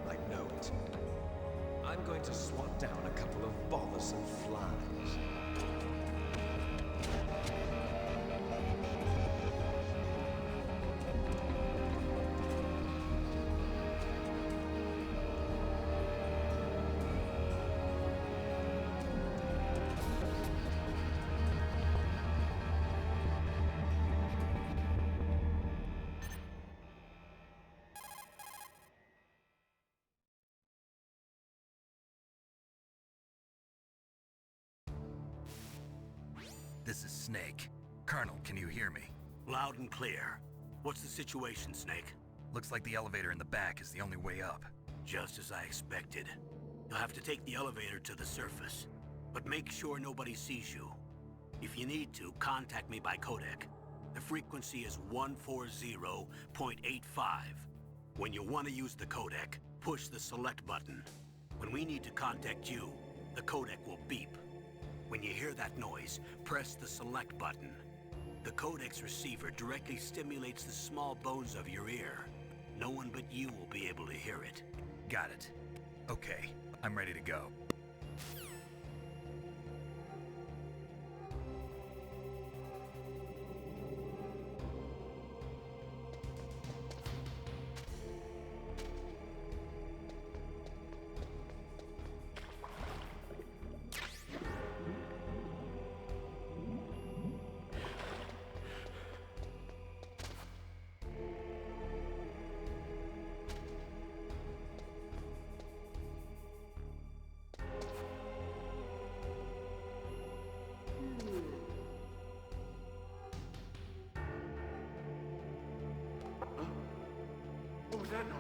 I know it. I'm going to swat down a couple of bothersome flies. This is Snake. Colonel, can you hear me? Loud and clear. What's the situation, Snake? Looks like the elevator in the back is the only way up. Just as I expected. You'll have to take the elevator to the surface. But make sure nobody sees you. If you need to, contact me by codec. The frequency is 140.85. When you want to use the codec, push the select button. When we need to contact you, the codec will beep. When you hear that noise, press the select button. The codec's receiver directly stimulates the small bones of your ear. No one but you will be able to hear it. Got it. Okay, I'm ready to go. What was that noise?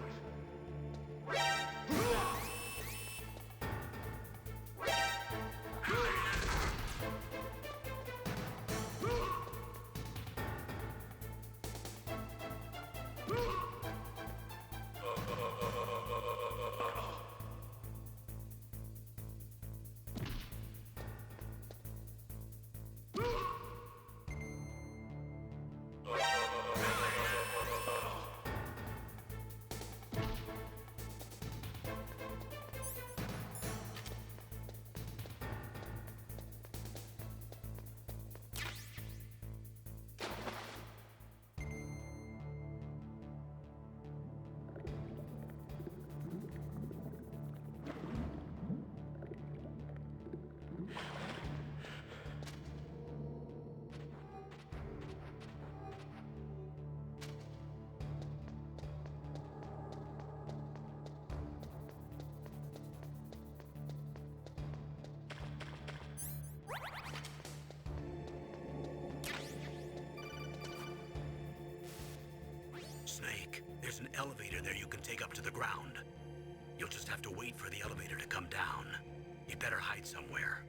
Snake, there's an elevator there you can take up to the ground. You'll just have to wait for the elevator to come down. You better hide somewhere.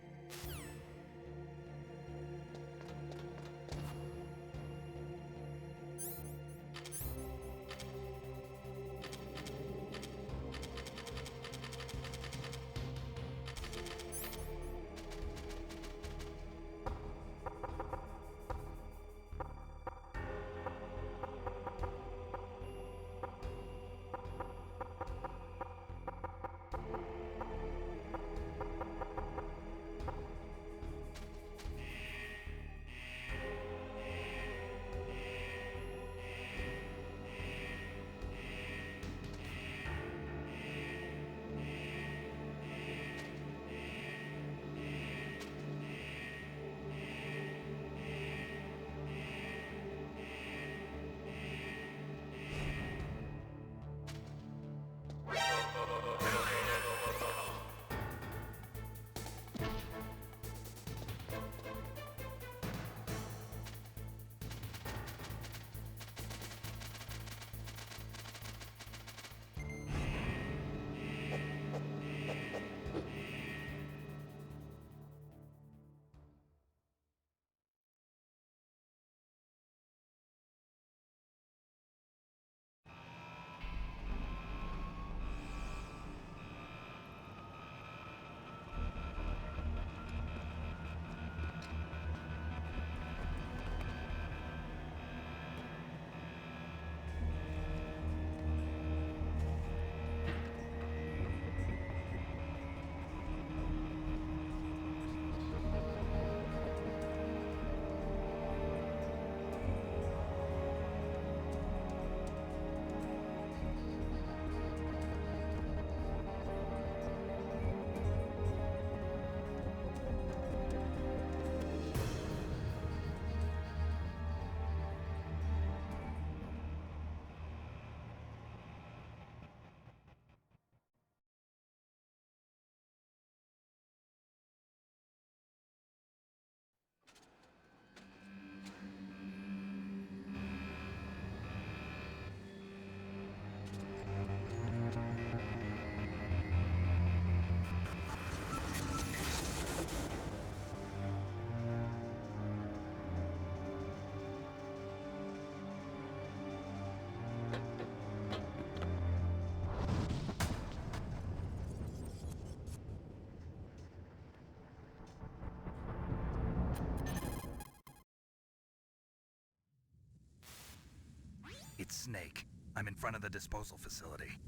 It's Snake. I'm in front of the disposal facility.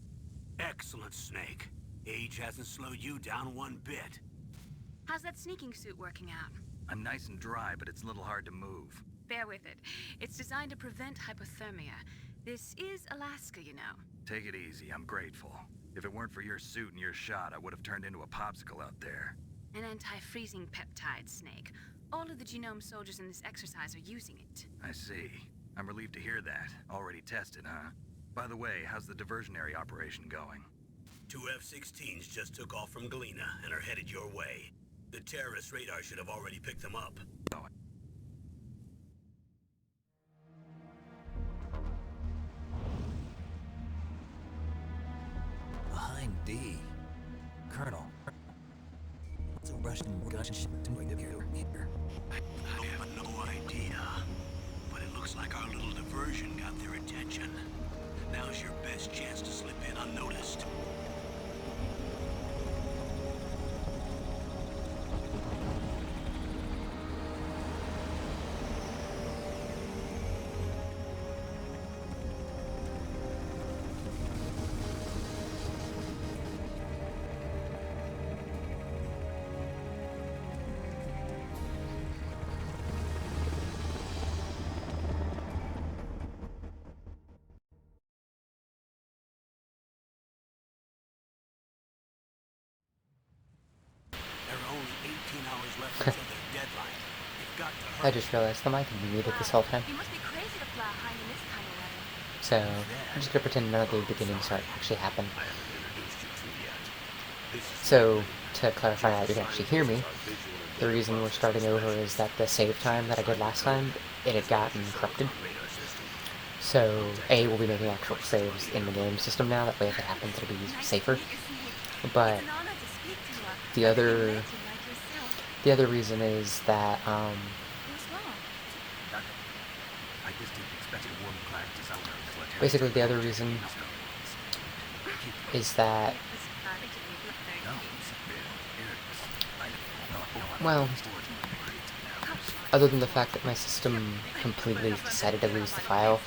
Excellent, Snake. Age hasn't slowed you down one bit. How's that sneaking suit working out? I'm nice and dry, but it's a little hard to move. Bear with it. It's designed to prevent hypothermia. This is Alaska, you know. Take it easy, I'm grateful. If it weren't for your suit and your shot, I would have turned into a popsicle out there. An anti-freezing peptide, Snake. All of the genome soldiers in this exercise are using it. I see. I'm relieved to hear that. Already tested, huh? By the way, how's the diversionary operation going? 2 F-16s just took off from Galena and are headed your way. The terrorist radar should have already picked them up. Oh. Behind D. Colonel. What's a Russian gunship doing here? I have no idea. But it looks like our little diversion got their attention. Now's your best chance to slip in unnoticed. I just realized the mic had been muted this whole time. You must be crazy to fly high in this kind of weather. So, I'm just gonna pretend none of the beginning part actually happened. So, to clarify how you can actually hear me, the reason we're starting over is that the save time that I did last time, it had gotten corrupted. So, A, we'll be making actual saves in the game system now, that way if it happens it'll be safer. But, the other reason is that, basically the other reason is that, well, other than the fact that my system completely decided to lose the file,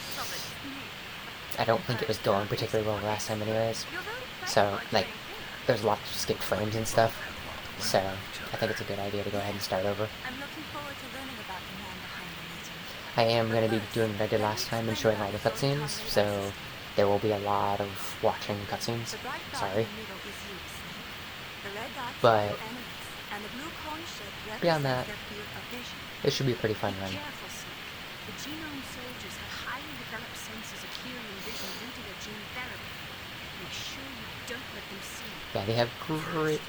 I don't think it was going particularly well last time anyways. So, like, there's a lot of skipped frames and stuff. So, I think it's a good idea to go ahead and start over. I am going to be doing what I did last time and showing all the cutscenes, so there will be a lot of watching cutscenes. Sorry. But, beyond that, it should be a pretty fun run. The genome soldiers have highly developed senses of hearing and vision due to their gene therapy. Make sure you don't let them see. Yeah, they have great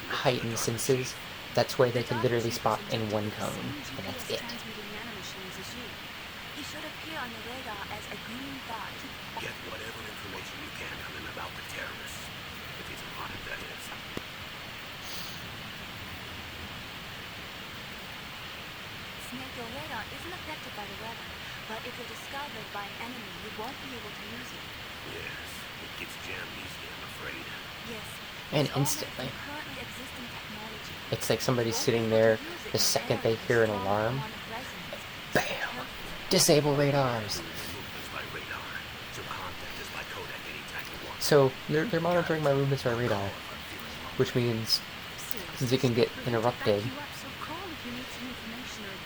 heightened senses. That's why they can literally spot in one cone, and that's it. He should appear on your radar as a green dot. Get whatever information you can on him about the terrorists. If he's alive, that is. Snake, your radar isn't affected by the weather, but if you're discovered by an enemy, you won't be able to use it. Yes, it gets jammed easily, I'm afraid. Yes. And instantly. Currently existing technology. It's like somebody's sitting there the second they hear an alarm. BAM! Disable radars! So, they're monitoring my movements by radar. Which means, since it can get interrupted,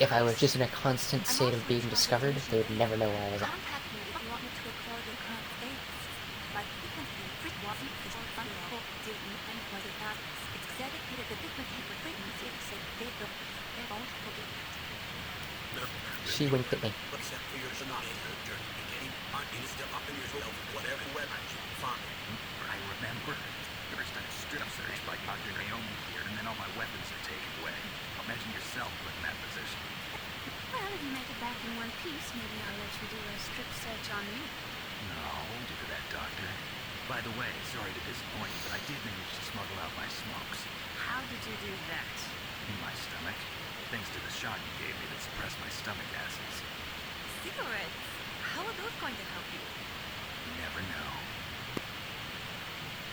if I was just in a constant state of being discovered, they would never know where I was at. She winked at me. I remember. First I stood up searched by Dr. Naomi here, and then all my weapons are taken away. Imagine yourself put in that position. Well, if you make it back in one piece, maybe I'll let you do a strip search on me. No, hold you to that, Doctor. By the way, sorry to disappoint you, but I did manage to smuggle out my smokes. How did you do that? In my stomach. Thanks to the shot you gave me that suppressed my stomach acids. Cigarettes? How are those going to help you? You never know.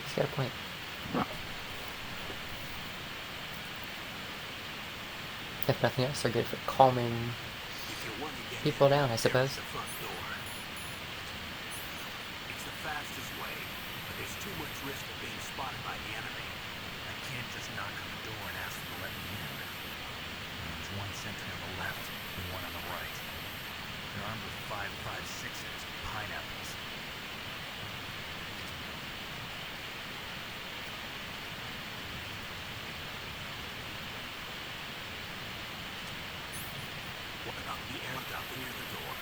He's got a point. If nothing else, they're good for calming you want to get people in, down, I suppose. there's the front door. It's the fastest way, but there's too much risk of being spotted by the enemy. I can't just knock on the door and ask them to let me in. There's one sentry on the left and one on the right. They're armed with 5.56s, pineapples. What about the air duct near the door?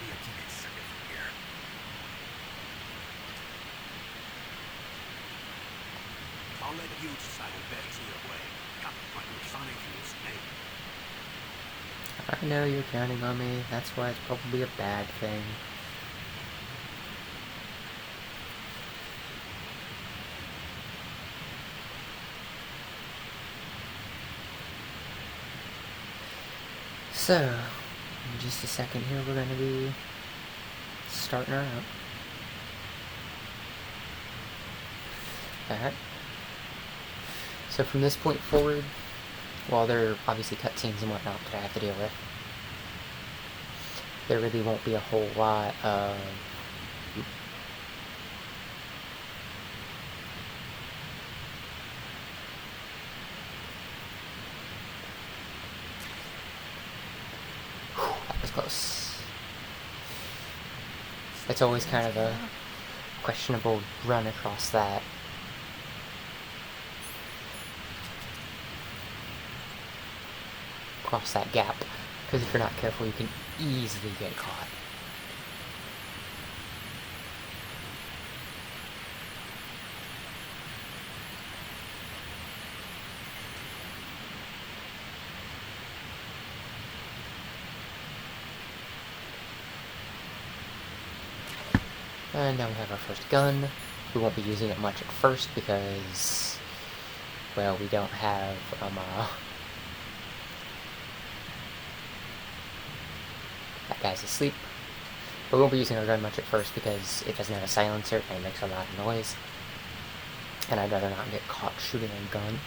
Maybe I can get sick from here. I'll let you decide the best your way. Got like Sonic and Snake. I know you're counting on me. That's why it's probably a bad thing. So, in just a second here, we're going to be starting her up. Alright. So from this point forward, while there are obviously cutscenes and whatnot that I have to deal with, there really won't be a whole lot of that was close. It's always kind of a questionable run across that. Across that gap, because if you're not careful you can easily get caught. And now we have our first gun. We won't be using it much at first because, well, we don't have that guy's asleep. But we won't be using our gun much at first because it doesn't have a silencer and it makes a lot of noise. And I'd rather not get caught shooting a gun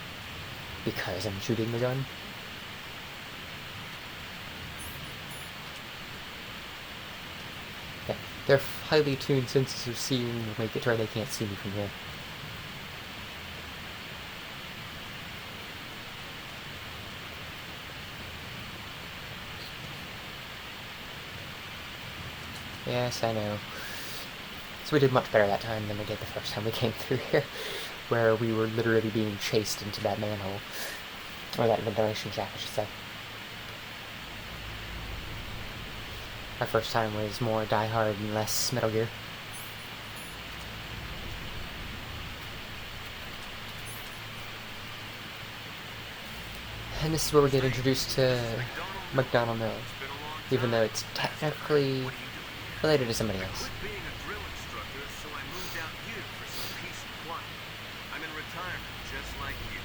because I'm shooting the gun. Okay, their highly tuned senses of seeing will make it to where they can't see me from here. Yes, I know. So we did much better that time than we did the first time we came through here, where we were literally being chased into that manhole. Or that ventilation shaft, I should say. Our first time was more Die Hard and less Metal Gear. And this is where we get introduced to McDonald Mill, even though it's technically related to somebody else. Quit being a drill instructor, so I moved out here for some peace and quiet. I'm in retirement, just like you.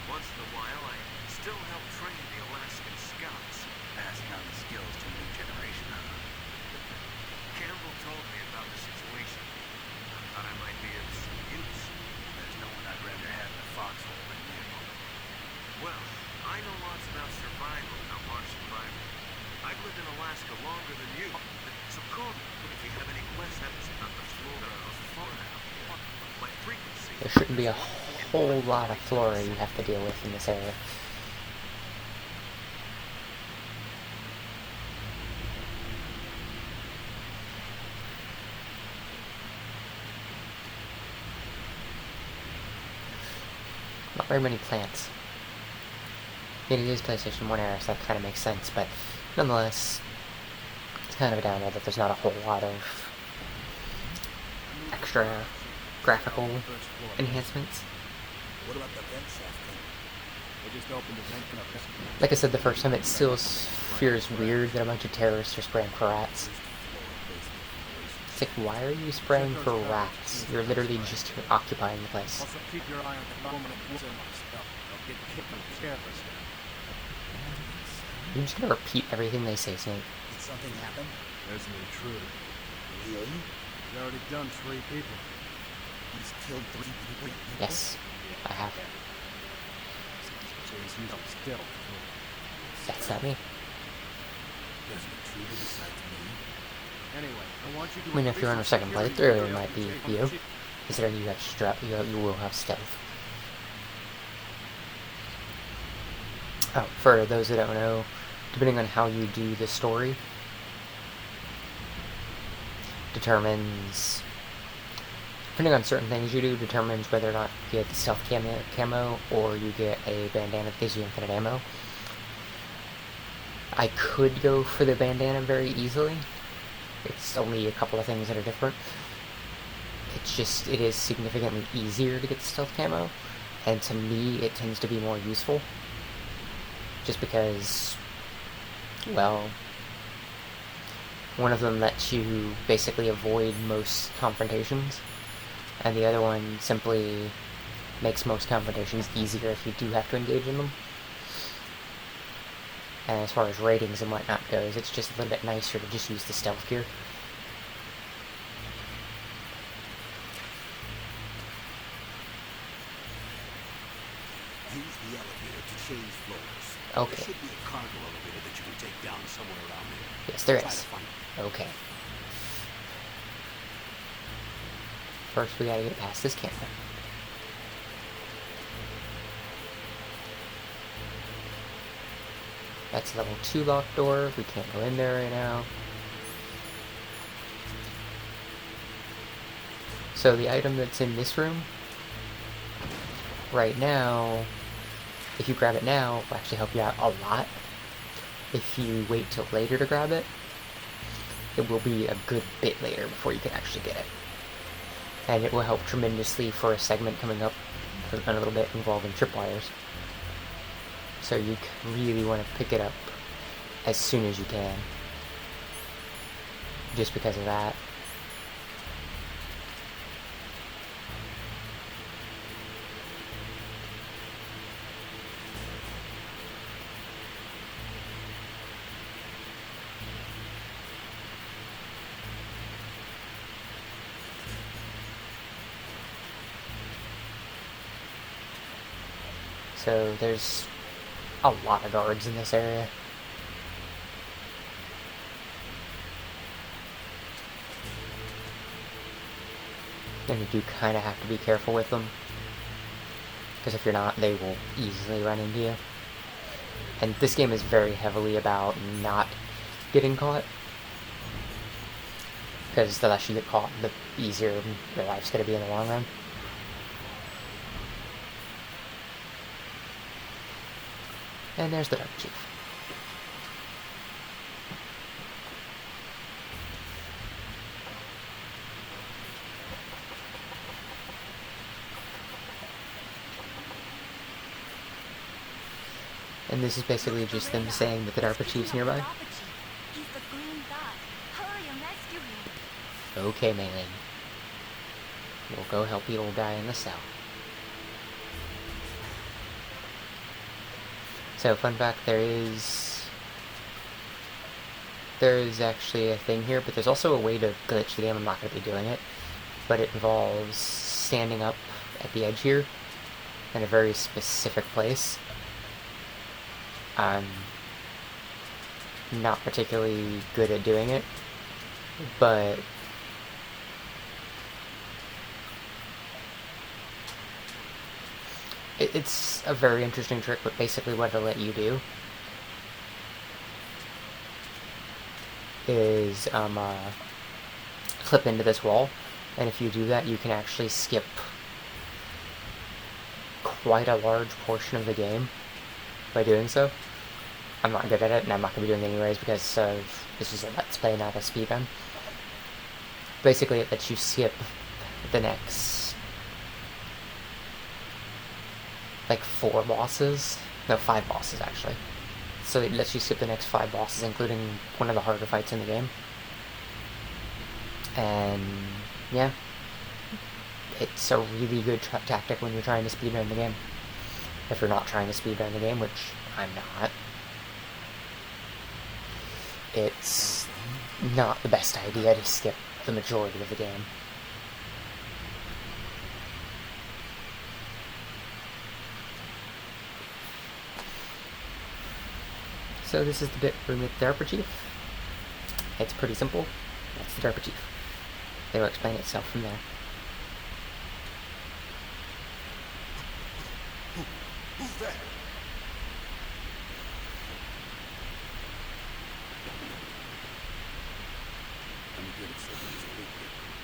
Once in a while, I still help train the Alaskan Scouts. Passing on the skills to a new generation, huh? Campbell told me about the situation. I thought I might be of some use. There's no one I'd rather have in a foxhole than you. Well, I know lots about survival and how hard survival. I've lived in Alaska longer than you. So call me if you have any questions about the flora of fauna. My frequency. There shouldn't be a whole lot of flora you have to deal with in this area. Not very many plants. I mean, it is PlayStation 1 era, so that kind of makes sense, but nonetheless, it's kind of a downer that there's not a whole lot of extra graphical enhancements. What about the vent shaft thing? They just opened the vent up. Like I said the first time, it still feels weird that a bunch of terrorists are spraying for rats. It's like, why are you spraying for rats? You're literally just occupying the place. Also keep your eye on the moment it was in my stuff. They'll get kicked on the cameras. I'm just gonna repeat everything they say, Snake. Did something happen? There's an intruder. He's already done 3 people. He's killed 3 people? Yes, I have. So he's using stealth. That's not me. He hasn't intruded besides me. Anyway, I want you to... I mean, if you're on a second playthrough, it might be you. Considering you have you will have stealth. Oh, for those that don't know, depending on how you do the story, depending on certain things you do, determines whether or not you get the stealth camo or you get a bandana that gives you infinite ammo. I could go for the bandana very easily. It's only a couple of things that are different. It is significantly easier to get the stealth camo, and to me it tends to be more useful. Just because, well, one of them lets you basically avoid most confrontations, and the other one simply makes most confrontations easier if you do have to engage in them. And as far as ratings and whatnot goes, it's just a little bit nicer to just use the stealth gear. Use the elevator to change floors. Okay. There should be a cargo elevator that you can take down somewhere around there. Yes, there Try is. to find it. Okay. First, we gotta get past this camera. That's level 2 locked door. We can't go in there right now. So the item that's in this room, right now, if you grab it now, will actually help you out a lot. If you wait till later to grab it, it will be a good bit later before you can actually get it. And it will help tremendously for a segment coming up in a little bit involving tripwires. So you really want to pick it up as soon as you can. Just because of that. So there's a lot of guards in this area. And you do kind of have to be careful with them. Because if you're not, they will easily run into you. And this game is very heavily about not getting caught. Because the less you get caught, the easier your life's going to be in the long run. And there's the Dark Chief. And this is basically just them saying that the DARPA Chief's nearby. He's the green dot. Hurry and rescue him. Okay, Maylin. We'll go help the old guy in the cell. So, fun fact, there is actually a thing here, but there's also a way to glitch the game. I'm not going to be doing it, but it involves standing up at the edge here in a very specific place. I'm not particularly good at doing it, but it's a very interesting trick, but basically what it'll let you do is clip into this wall, and if you do that, you can actually skip quite a large portion of the game by doing so. I'm not good at it, and I'm not going to be doing it anyways because this is a Let's Play, not a speedrun. Basically, it lets you skip the next like 4 bosses. No, 5 bosses actually. So it lets you skip the next 5 bosses, including one of the harder fights in the game. And yeah, it's a really good tactic when you're trying to speedrun the game. If you're not trying to speedrun the game, which I'm not, it's not the best idea to skip the majority of the game. So this is the bit where we meet the Derp Chief. It's pretty simple. That's the Derp Chief. They will explain itself from there. Who's that? I'm good at serving this week.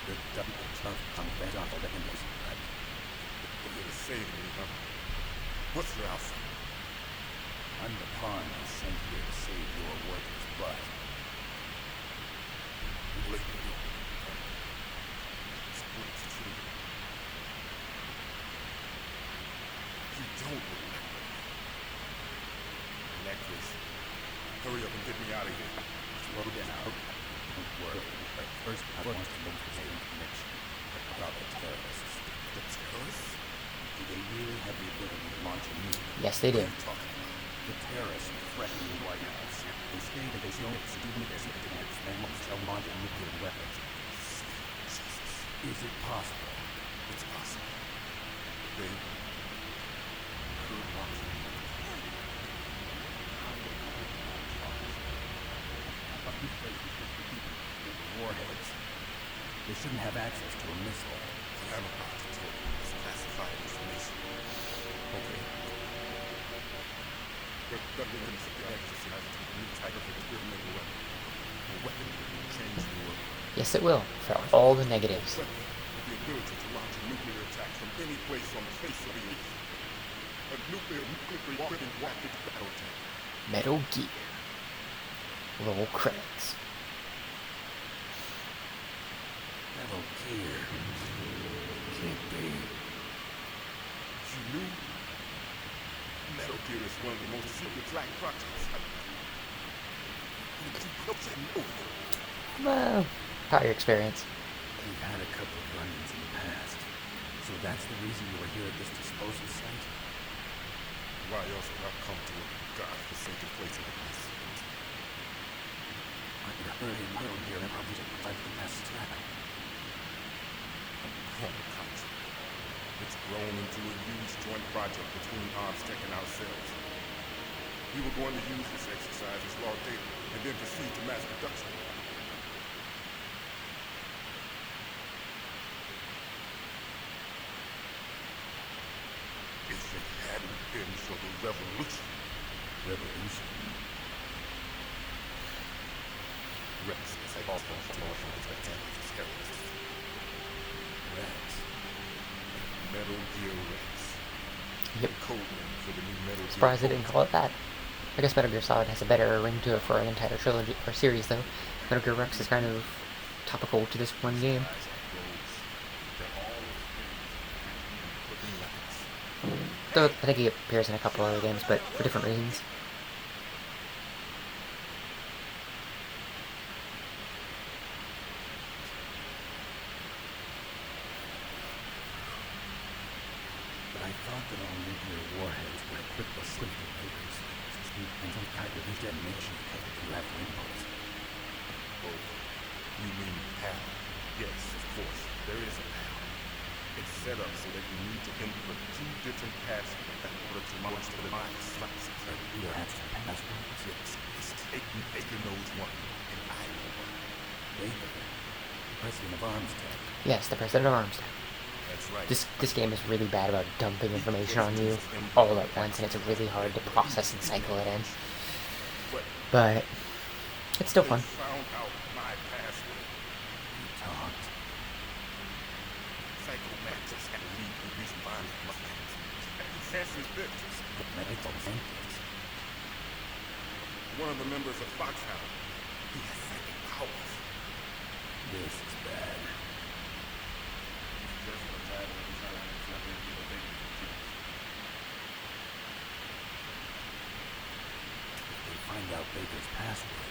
The double tough come back off of the windows. What are you saying to me, huh? What's your alpha? I'm the pawn I sent here to save your worthless butt. Wait, it's true. You don't remember. In that case, hurry up and get me out of here. Slow down. Don't worry. But first, I want to make the same connection about the terrorists. The terrorists? Do they really have the ability to launch a nuke? Yes, they do. What are you talking about? The terrorists threaten the White House. They say that they don't student executives and shall launch nuclear weapons. Jesus. Is it possible? It's possible. They could launch a warheads. They shouldn't have access to a missile. What I'm about to tell you is classified information. Okay. But we're going to exercise a new type of experimental weapon. A weapon that will change the world. Yes, it will, for all the negatives. The ability to launch a nuclear attack from any place on the face of the earth. A nuclear walking rocket battle tank. Metal Gear. Roll credits. Metal Gear. Can't be. You knew? Metal Gear is one of the most secret black projects. Well, part of your experience. We've had a couple of run-ins in the past. So that's the reason you were here at this disposal site? Why else would I come to a godforsaken place like this? I'm hurrying Metal Gear and probably to provide the best trap. It's grown into a huge joint project between Armstech and ourselves. We were going to use this exercise as raw data and then proceed to mass production. If it hadn't been for the revolution. Revolution? Rex is also terrorists. Rex. Metal Gear Rex. Yep. Code name for the new Metal Gear. Surprised they didn't call it that. I guess Metal Gear Solid has a better ring to it for an entire trilogy or series, though. Metal Gear Rex is kind of topical to this one game. Though I think he appears in a couple other games, but for different reasons. But I thought that all nuclear warheads were equipped with swift papers and some kind of detonation to have impulse. Oh, you mean PAL? Yes, of course. There is a PAL. It's set up so that you need to input 2 different passwords in order to launch the device. You have some passwords? Yes. Baker knows one, and I know one. Baker? President of Armstech? Yes, the President of Armstech. That's right. This game is really bad about dumping information on you all at once, and it's really hard to process and cycle it in. But it's still fun. Found out my password. You talked. Psychomagics and lead with these bonded muscles. Fancy bitches. But medical scientists. One of the members of Foxhound. He has psychic powers. This is bad. Find out Baker's password.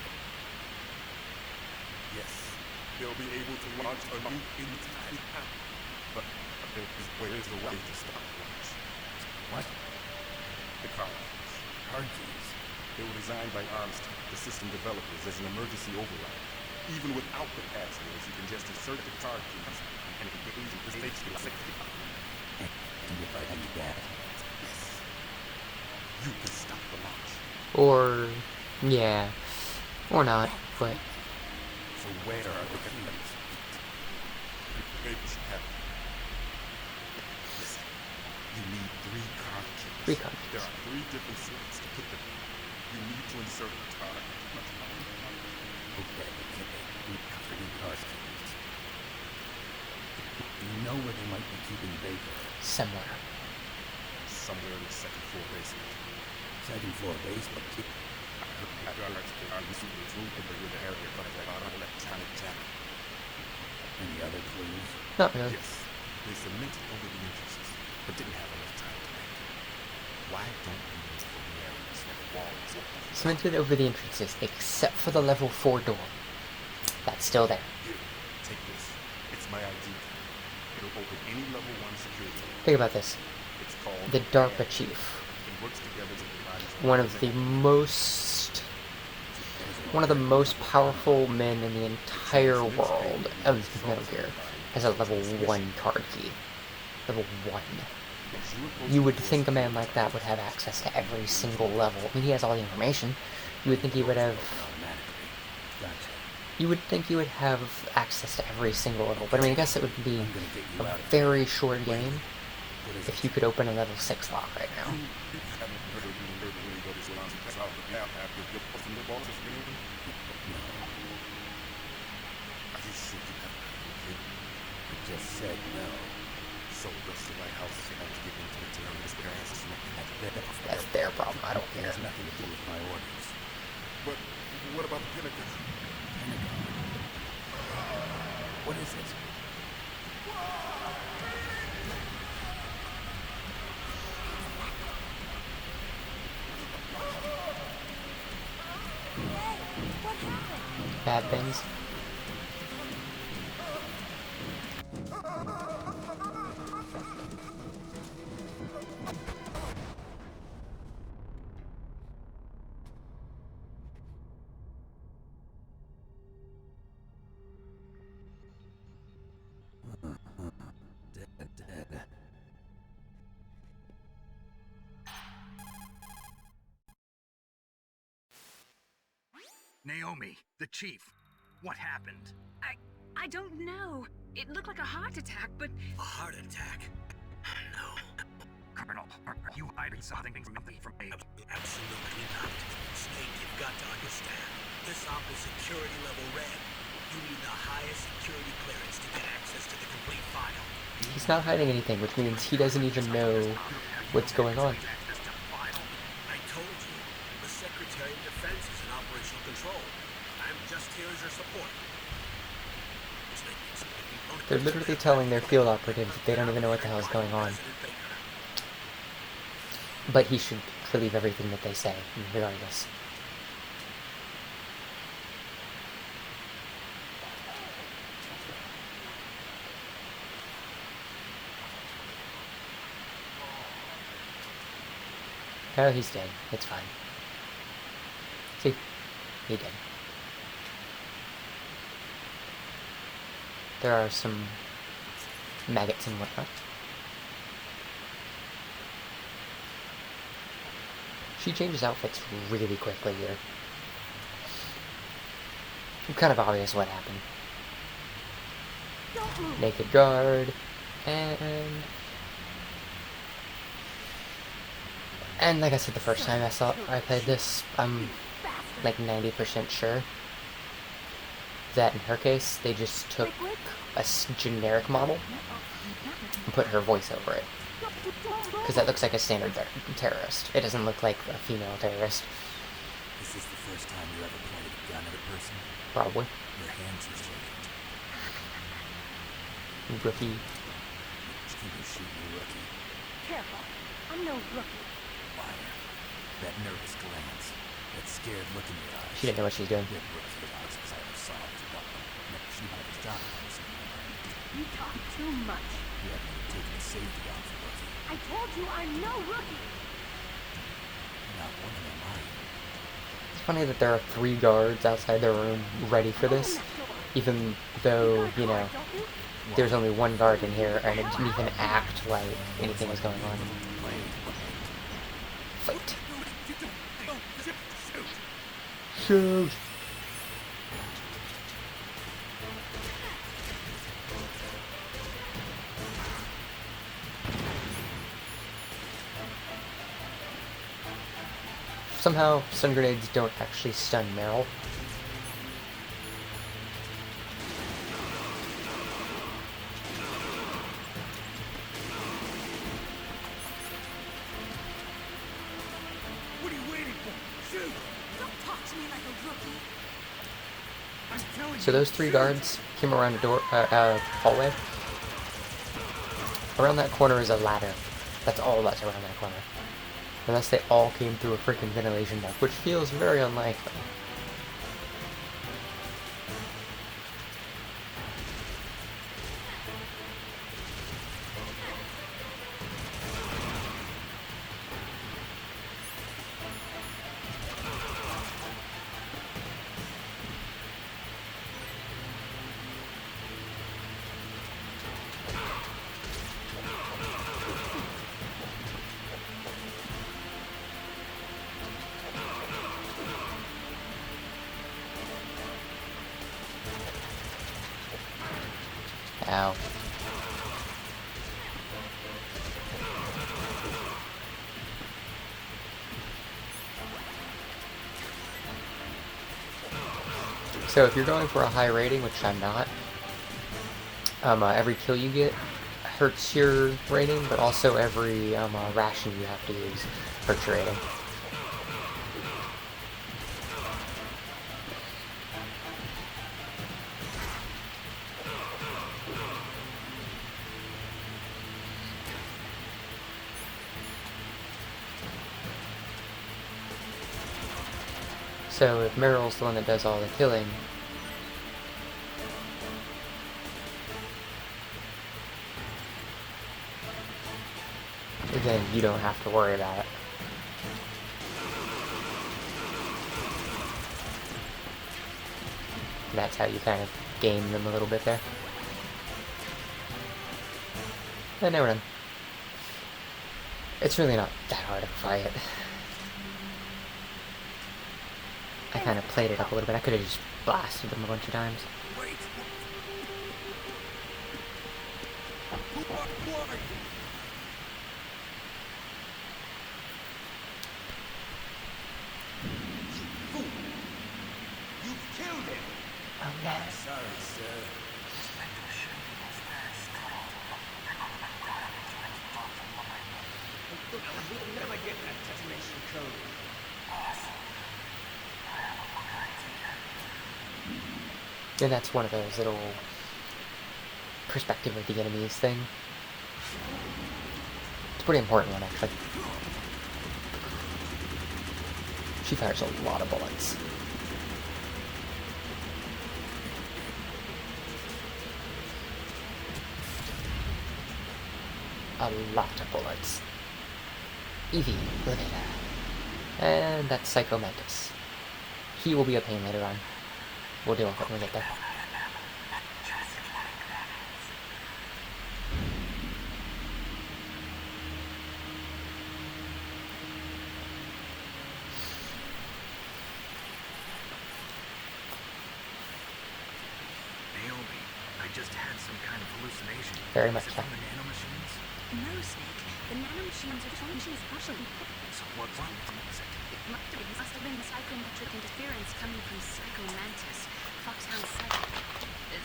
Yes, they'll be able to launch a nuke anytime. But where's the way to stop the launch? What? The card keys. Card keys? They were designed by Armstech, the system developers, as an emergency override. Even without the passwords, you can just insert the card keys, and it can easily mistakes you like And if I do that, you can stop the launch. Or, yeah, or not, but So where are the keys? Maybe you have. Listen, you need 3 card keys. 3 cards. There are 3 different slots to put them in. You need to insert the card. okay, we covered in card keys. Do you know where they might be keeping Baker? similar. Somewhere in the 2nd floor basement. 2nd floor basement. Any other clues? Not really. Yes, they cemented over the entrances, but didn't have enough time to make them. Why don't we look for the areas where the walls are? Cemented over the entrances, except for the level 4 door. That's still there. Here, take this. It's my ID. It'll open any level 1 security. Think about this. It's called The DARPA chief. It works together to provide One of the most powerful men in the entire world of Metal Gear has a level 1 card key. Level 1. You would think a man like that would have access to every single level. I mean, he has all the information. You would think he would have... Gotcha. You would think he would have access to every single level. But I mean, I guess it would be a very short game if you could open a level 6 lock right now. I just said no. So does the White House have to give into the terrorist experiences? That's their problem. I don't It care. has nothing to do with my orders. But what about the Pentagon? Pentagon. What is it? Bad things. Dead. Naomi, the chief. What happened? I don't know. It looked like a heart attack, but A heart attack? No, Colonel, are you hiding something from me? absolutely not. Snake, you've got to understand. This op is security level red. You need the highest security clearance to get access to the complete file. He's not hiding anything, which means he doesn't even know what's going on. I told you, the Secretary of Defense is in operational control. I'm just here as your support. They're literally telling their field operatives that they don't even know what the hell is going on. President Baker. But he should believe everything that they say, regardless. Oh, he's dead. It's fine. See? He did. There are some maggots and whatnot. She changes outfits really quickly here. It's kind of obvious what happened. Naked guard, and like I said the first time I played this, I'm like 90% sure that in her case they just took a generic model and put her voice over it. Because that looks like a standard terrorist. It doesn't look like a female terrorist. Is this the first time you ever pointed a gun at a person? Probably. Your hands are shaking. Rookie. Can you shoot me, rookie? careful. I'm no rookie. Liar. That nervous glance. That scared look in your eyes. She didn't know what she was doing. Did rookie eyes because I ever saw it. She had his job. You talk too much. You haven't even taken the safety off, rookie. I told you I'm no rookie. Not one of them are you. It's funny that there are 3 guards outside their room ready for this. Don't Even though, you know, there's only one guard in here, and it didn't even act like anything was going on. Fight. Shoot! Somehow, stun grenades don't actually stun Meryl. What are you waiting for? Shoot! Don't talk to me like a rookie. I'm telling So those three guards came around a door, hallway. Around that corner is a ladder. That's all that's around that corner. Unless they all came through a freaking ventilation duct, which feels very unlikely. Ow. So if you're going for a high rating, which I'm not, every kill you get hurts your rating, but also every ration you have to use hurts your rating. So if Meryl's the one that does all the killing, then you don't have to worry about it. And that's how you kind of game them a little bit there. And now we're done. It's really not that hard of a fight. I kind of played it up a little bit. I could have just blasted them a bunch of times. Wait. Who are you? Fool! You've killed him! Oh no. Sorry, sir. We'll never get that detonation code. And that's one of those little perspective of the enemies thing. It's a pretty important one, actually. She fires a lot of bullets. A lot of bullets. Evie, Linnea. And that's Psycho Mantis. He will be a pain later on. We'll deal with it when we get there. Naomi, I just had some kind of hallucination. Very much Is it so. from the nanomachines? No, Snake. The nanomachines are functions partially. So what is it? It must have been psychometric interference coming from Psycho Mantis, Foxhound Psycho.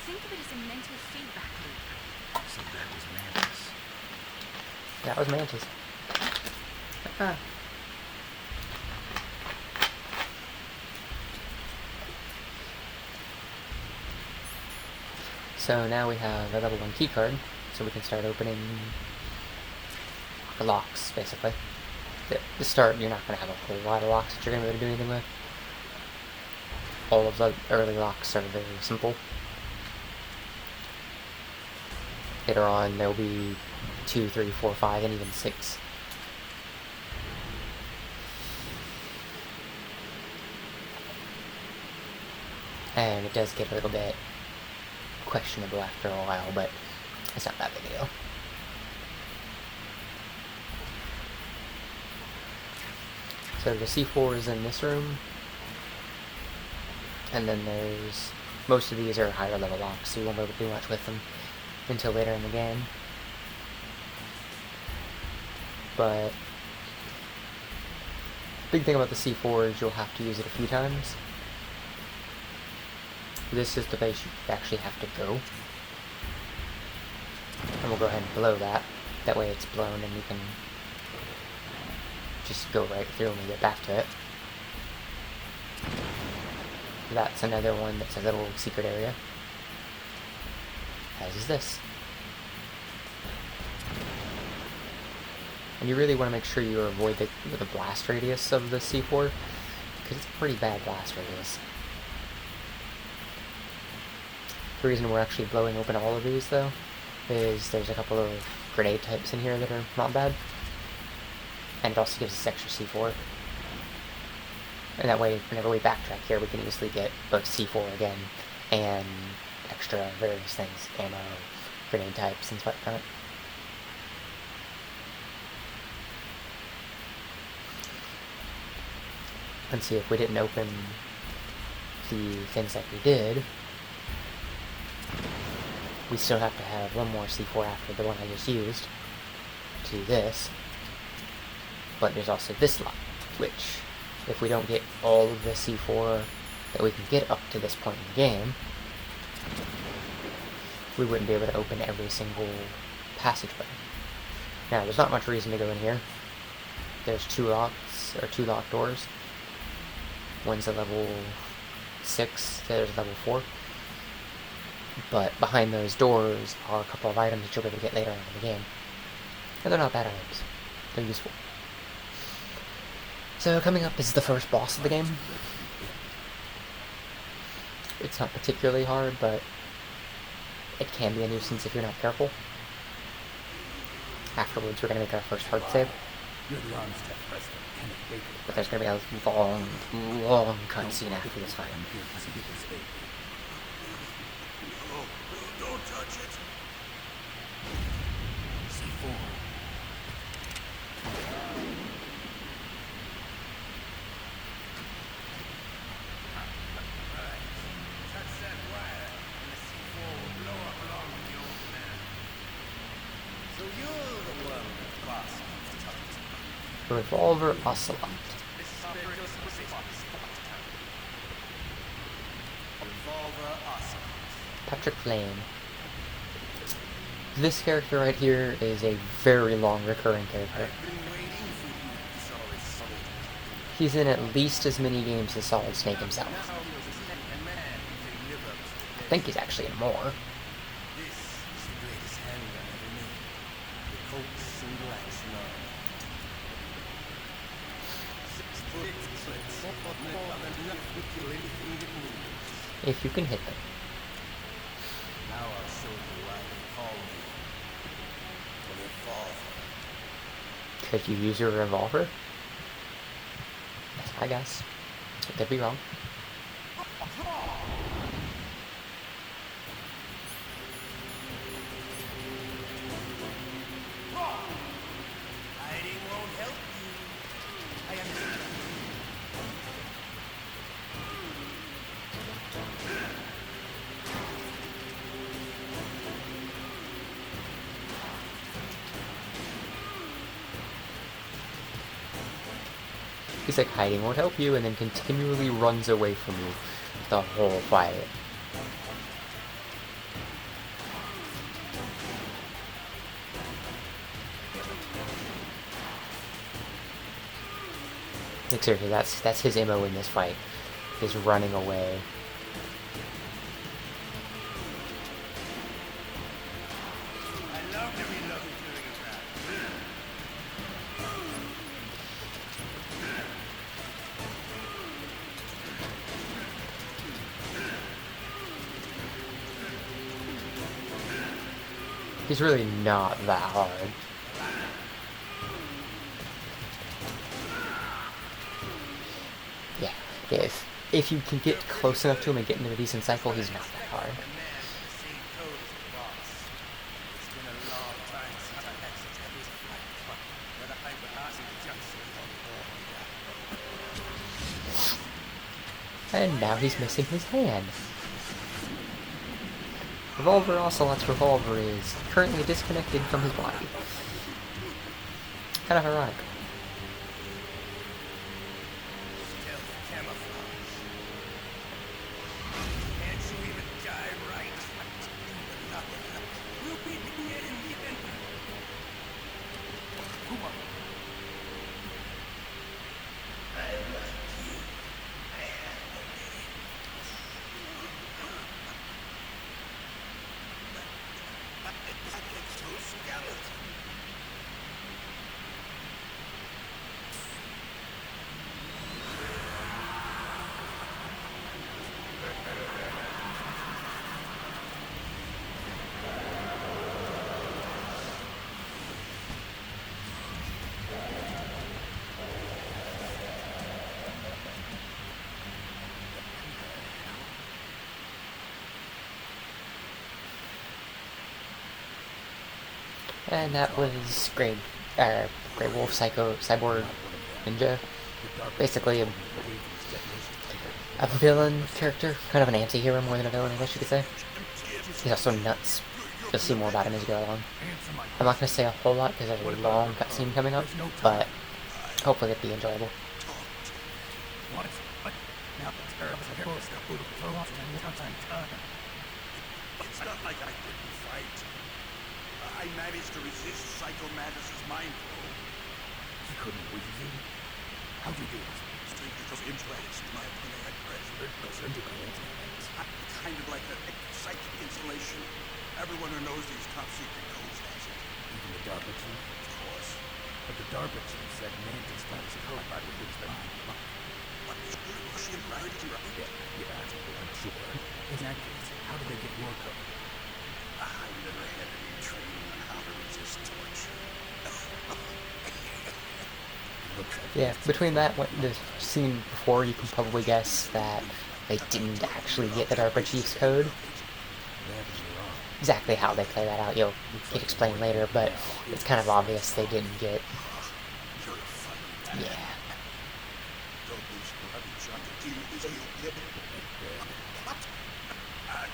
Think of it as a mental feedback loop. So that was Mantis. That was Mantis. So now we have a level 1 keycard, so we can start opening the locks, basically. At the start, you're not going to have a whole lot of locks that you're going to be able to do anything with. All of the early locks are very simple. Later on, there'll be 2, 3, 4, 5, and even 6. And it does get a little bit questionable after a while, but it's not that big a deal. So the C4 is in this room, and then there's, most of these are higher level locks, so you won't be able to do much with them until later in the game. But big thing about the C4 is you'll have to use it a few times. This is the place you actually have to go. And we'll go ahead and blow that. That way it's blown and you can just go right through when we get back to it. That's another one that's a little secret area. As is this. And you really want to make sure you avoid the blast radius of the C4, because it's a pretty bad blast radius. The reason we're actually blowing open all of these, though, is there's a couple of grenade types in here that are not bad. And it also gives us extra C4. And that way, whenever we backtrack here, we can easily get both C4 again, and extra various things, ammo, grenade types, and stuff like that. And see, if we didn't open the things like we did, we still have to have one more C4 after the one I just used to do this. But there's also this lock, which, if we don't get all of the C4 that we can get up to this point in the game, we wouldn't be able to open every single passageway. Now, there's not much reason to go in here. There's two locked doors. One's a level 6, the other's level 4. But behind those doors are a couple of items that you'll be able to get later on in the game. And they're not bad items. They're useful. So coming up is the first boss of the game. It's not particularly hard, but it can be a nuisance if you're not careful. Afterwards, we're going to make our first hard save. But there's going to be a long cutscene after this fight. Don't touch it. C4. Revolver Ocelot. Patrick Flame. This character right here is a very long recurring character. He's in at least as many games as Solid Snake himself. I think he's actually in more. If you can hit them. Now I'll show you why they call me the Revolver. Could you use your revolver? I guess. I could be wrong. Hiding won't help you. I understand. He's like, hiding won't help you, and then continually runs away from you the whole fight. Like seriously, that's his MO in this fight, is running away. I love to reload during a round. He's really not that hard. Yeah, if you can get close enough to him and get into a decent cycle, he's not that hard. And now he's missing his hand. Revolver Ocelot's revolver is currently disconnected from his body. Kind of ironic. Stealth camouflage. Can't you even die right? We'll be in the end. Come on. And that was Grey Wolf Cyborg Ninja. Basically a villain character, kind of an anti-hero more than a villain, I guess you could say. He's also nuts. You'll see more about him as you go along. I'm not going to say a whole lot because there's a long cutscene coming up, but hopefully it'll be enjoyable. It's not like I couldn't fight. I managed to resist Psycho Mantis's mind probe. He couldn't weave you. How'd you do it? Strangers implants, my opinion at present. Kind of like a psychic installation. Everyone who knows these top secret codes has it. Even the DARPA chief? Of course. But the DARPA chief said Mantis got his code right with his mind. What is Russian right? Yeah, I'm sure. In that case, how did they get your code? I never had any training on how to resist torture. Yeah, between that and the scene before, you can probably guess that they didn't actually get the DARPA Chief's code. Exactly how they play that out, you'll get explained later, but it's kind of obvious they didn't get... Yeah.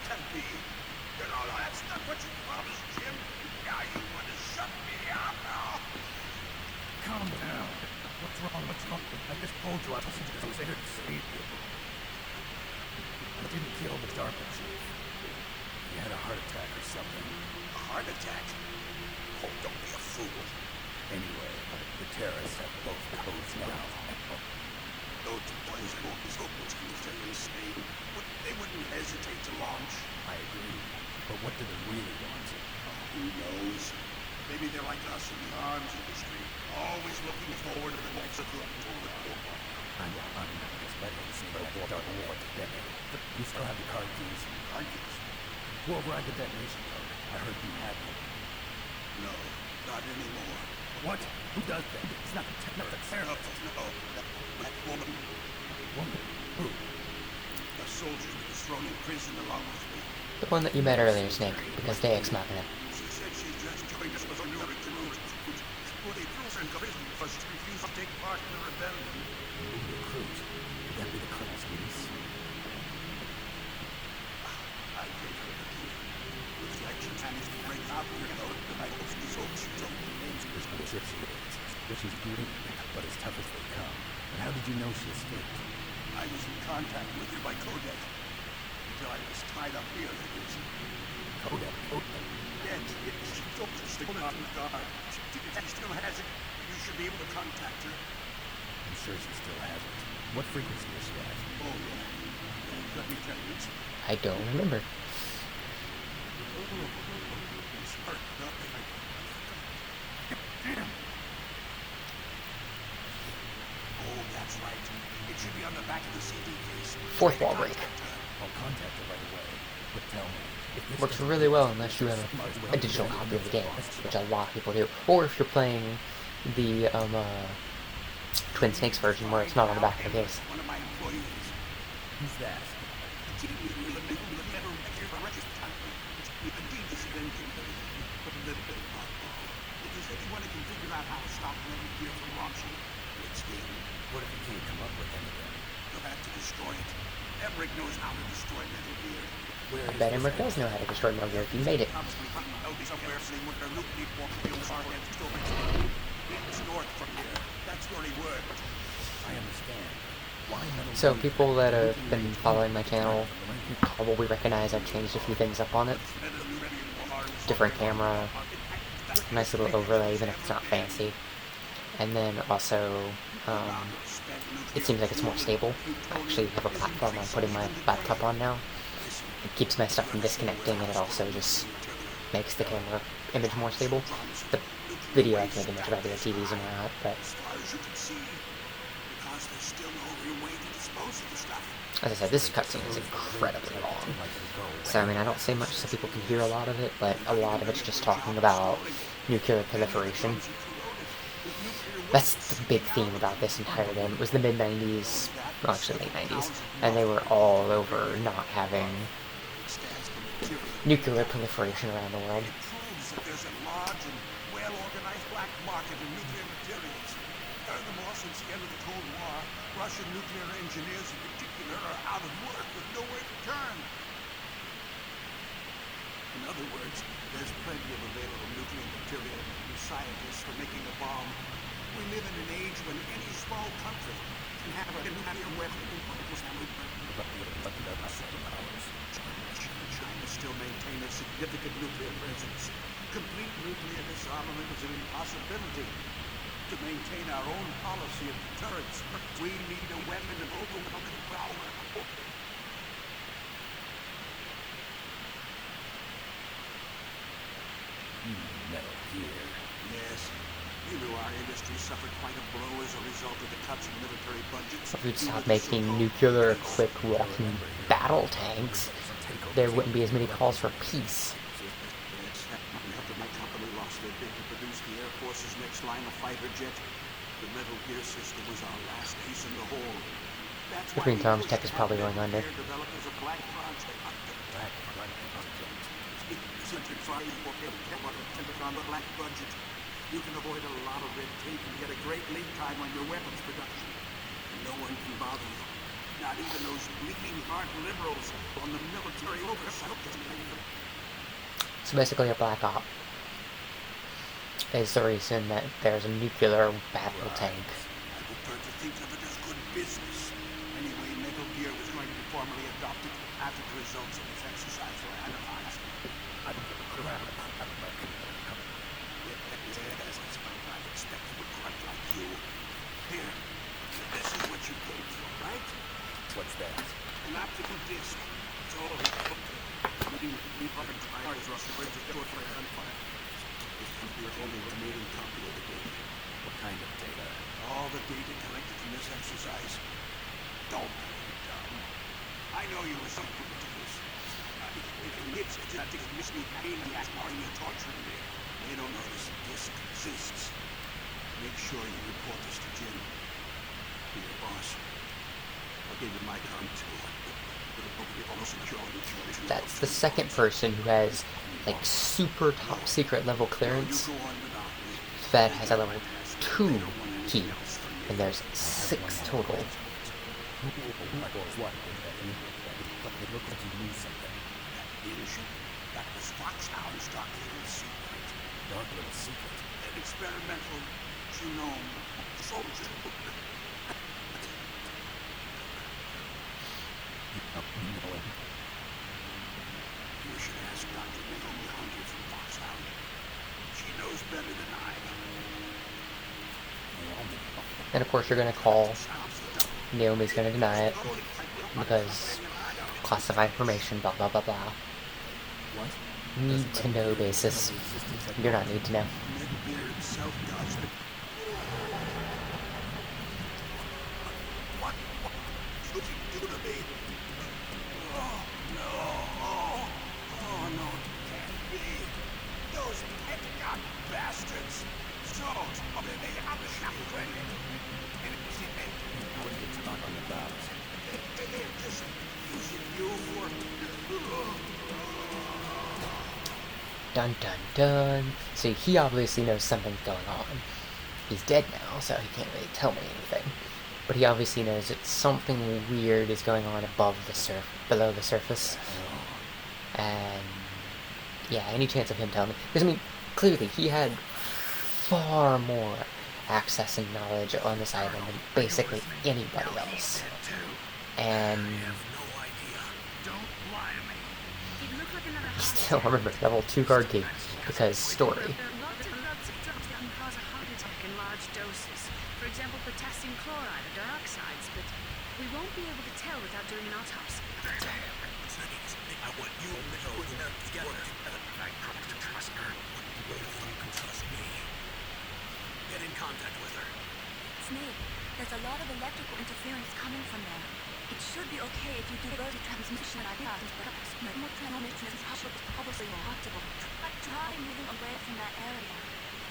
Can't be. You know, that's not what you promised, Jim. Now you want to shut me up now. Calm down. What's wrong? What's wrong? I just told you I wasn't just here to save you. I didn't kill the DARPA chief. He had a heart attack or something. A heart attack? Oh, don't be a fool. Anyway, the terrorists have both codes now. Those boys won't be so much they're insane. They wouldn't hesitate to launch. I agree. But what do they really want? Who knows? Maybe they're like us in the arms industry, always looking forward to the next good war. I'm not expecting to see the dark war together. But you still have the card keys. Card keys? To override the detonation code. I heard you had them. No, not anymore. What? Who does that? It's not the terrorist. No, that woman. Woman? Who? A soldier that was thrown in prison along with me. The one that you met earlier, Snake, because they ex-machina. She said she just joined us with a new recruit. Well, they threw her in prison because she refused to take part in the rebellion. Recruit? Would that be the colonel's niece? I gave her the key. With the action managed to break out of her code, and I hope she's all she told me. I'm sure she is. But she's beauty, but as tough as they come. And how did you know she escaped? I was in contact with her by codec. Until I was tied up here, that is. Kodak. Yes, she told us to put on guard. She still has it. You should be able to contact her. I'm sure she still has it. What frequency is she at? Oh, yeah. Let me tell you. I don't remember. Oh, that's right. It should be on the back of the CD case. Fourth wall break. I'll contact her right away. But tell me, if this Works really well unless you have a digital copy of the game, which a lot of people do. Or if you're playing the Twin Snakes version where it's not on the back of the case. One of my employees. Who's that? If anyone can figure out how to stop another gear from launching, it's him. What if he can't come up with anything? You'll have to destroy it. Emmerich knows how to destroy Metal Gear. Where I is bet this Emmerich does know how to destroy Metal Gear. He made it. Probably out somewhere where their nuclear warheads are. It's north from here. That's where he worked. I understand. Why Metal So Gear? people that have been following my channel probably recognize I've changed a few things up on it. Different camera, nice little overlay even if it's not fancy. And then also, it seems like it's more stable. I actually have a platform I'm putting my laptop on now. It keeps my stuff from disconnecting, and it also just makes the camera image more stable. The video I can't do much about the TVs and whatnot, but as I said, this cutscene is incredibly long. So, I mean, I don't say much so people can hear a lot of it, but a lot of it's just talking about nuclear proliferation. That's the big theme about this entire game. It was the mid-90s, well, actually late 90s, and they were all over not having nuclear proliferation around the world. There's a large and well-organized black market in nuclear materials. Furthermore, since the end of the Cold War, Russian nuclear engineers in particular are out of work with nowhere to turn. In other words, there's plenty of available nuclear material and scientists for making a bomb. We live in an age when any small country can have a nuclear weapon. China still maintain a significant nuclear presence. Complete nuclear disarmament is an impossibility. To maintain our own policy of deterrence, we need a weapon of overwhelming power. Metal Gear. Yes. You know our industry suffered quite a blow as a result of the cuts in military budgets. If we'd stop making nuclear-equipped walking battle tanks, there wouldn't be as many calls for peace. After my company lost their bid to produce the Air Force's next line of fighter jet, the Metal Gear system was our last ace in the hole. That's why Green we Tom's pushed tech is probably ahead going under. and developed as a black project. Centered fire for on the black budget. You can avoid a lot of red tape and get a great lead time on your weapons production. No one can bother you. Not even those bleeding heart liberals on the military oversight. So basically a black op is the reason that there's a nuclear battle tank. I prefer to think of it as good business. Anyway, Metal Gear was going to be formally adopted after the results of its exercise were analyzed. I don't give a crap about American. I expect a grunt like you. Here, this is what you paid for, right? What's that? An optical disc. It's all we your only remaining copy of the data. What kind of data? All the data collected from this exercise. Don't play dumb. I know you were something ridiculous. It's not to miss me pain and asking you torturing me. They don't know this disc exists. Make sure you report this to Jim. Be your boss. I'll give you my com too. That's the second person who has like super top secret level clearance that has a level 2 key, and there's 6 total. It looked like you knew something. That was Foxhound's dark little secret. Dark little secret. An experimental genome soldier. You should ask Dr. Naomi Hunter from Foxhound. She knows better than I. And of course you're going to call, Naomi's going to deny it, because classified information, blah blah blah blah. What? Need to know basis. You're not need to know. What should you do to me? Oh, no. Oh, no, it can't be. Those Pentagon bastards. So, they have a shot credit. What are you talking about? They're just using you for... Dun dun dun. See, he obviously knows something's going on. He's dead now, so he can't really tell me anything. but he obviously knows that something weird is going on below the surface. And yeah, any chance of him telling me, because I mean, clearly he had far more access and knowledge on this island than basically anybody else. And still, remember, level 2 card key, because story. There are lots of drugs that can cause a heart attack in large doses. For example, potassium chloride or dioxides, but we won't be able to tell without doing an autopsy. I want you and the whole together. I promise to trust her. You can trust me. Get in contact with her. Snake, there's a lot of electrical interference coming from there. It should be okay if you do the transmission like that, but more transmission is probably possible. Try moving away from that area.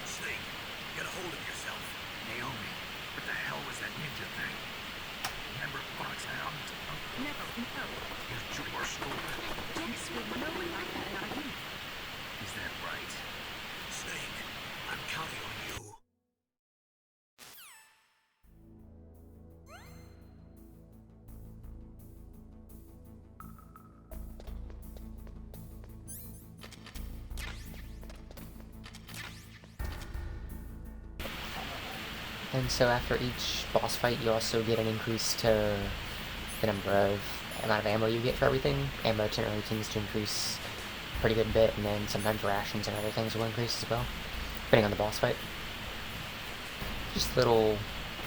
Snake, get a hold of yourself. Naomi, what the hell was that ninja thing? Remember Foxhound? No. Here's your school. Yes, we know we like that in our youth. Is that right? Snake, I'm counting on you. And so after each boss fight, you also get an increase to the amount of ammo you get for everything. Ammo generally tends to increase a pretty good bit, and then sometimes rations and other things will increase as well, depending on the boss fight. Just little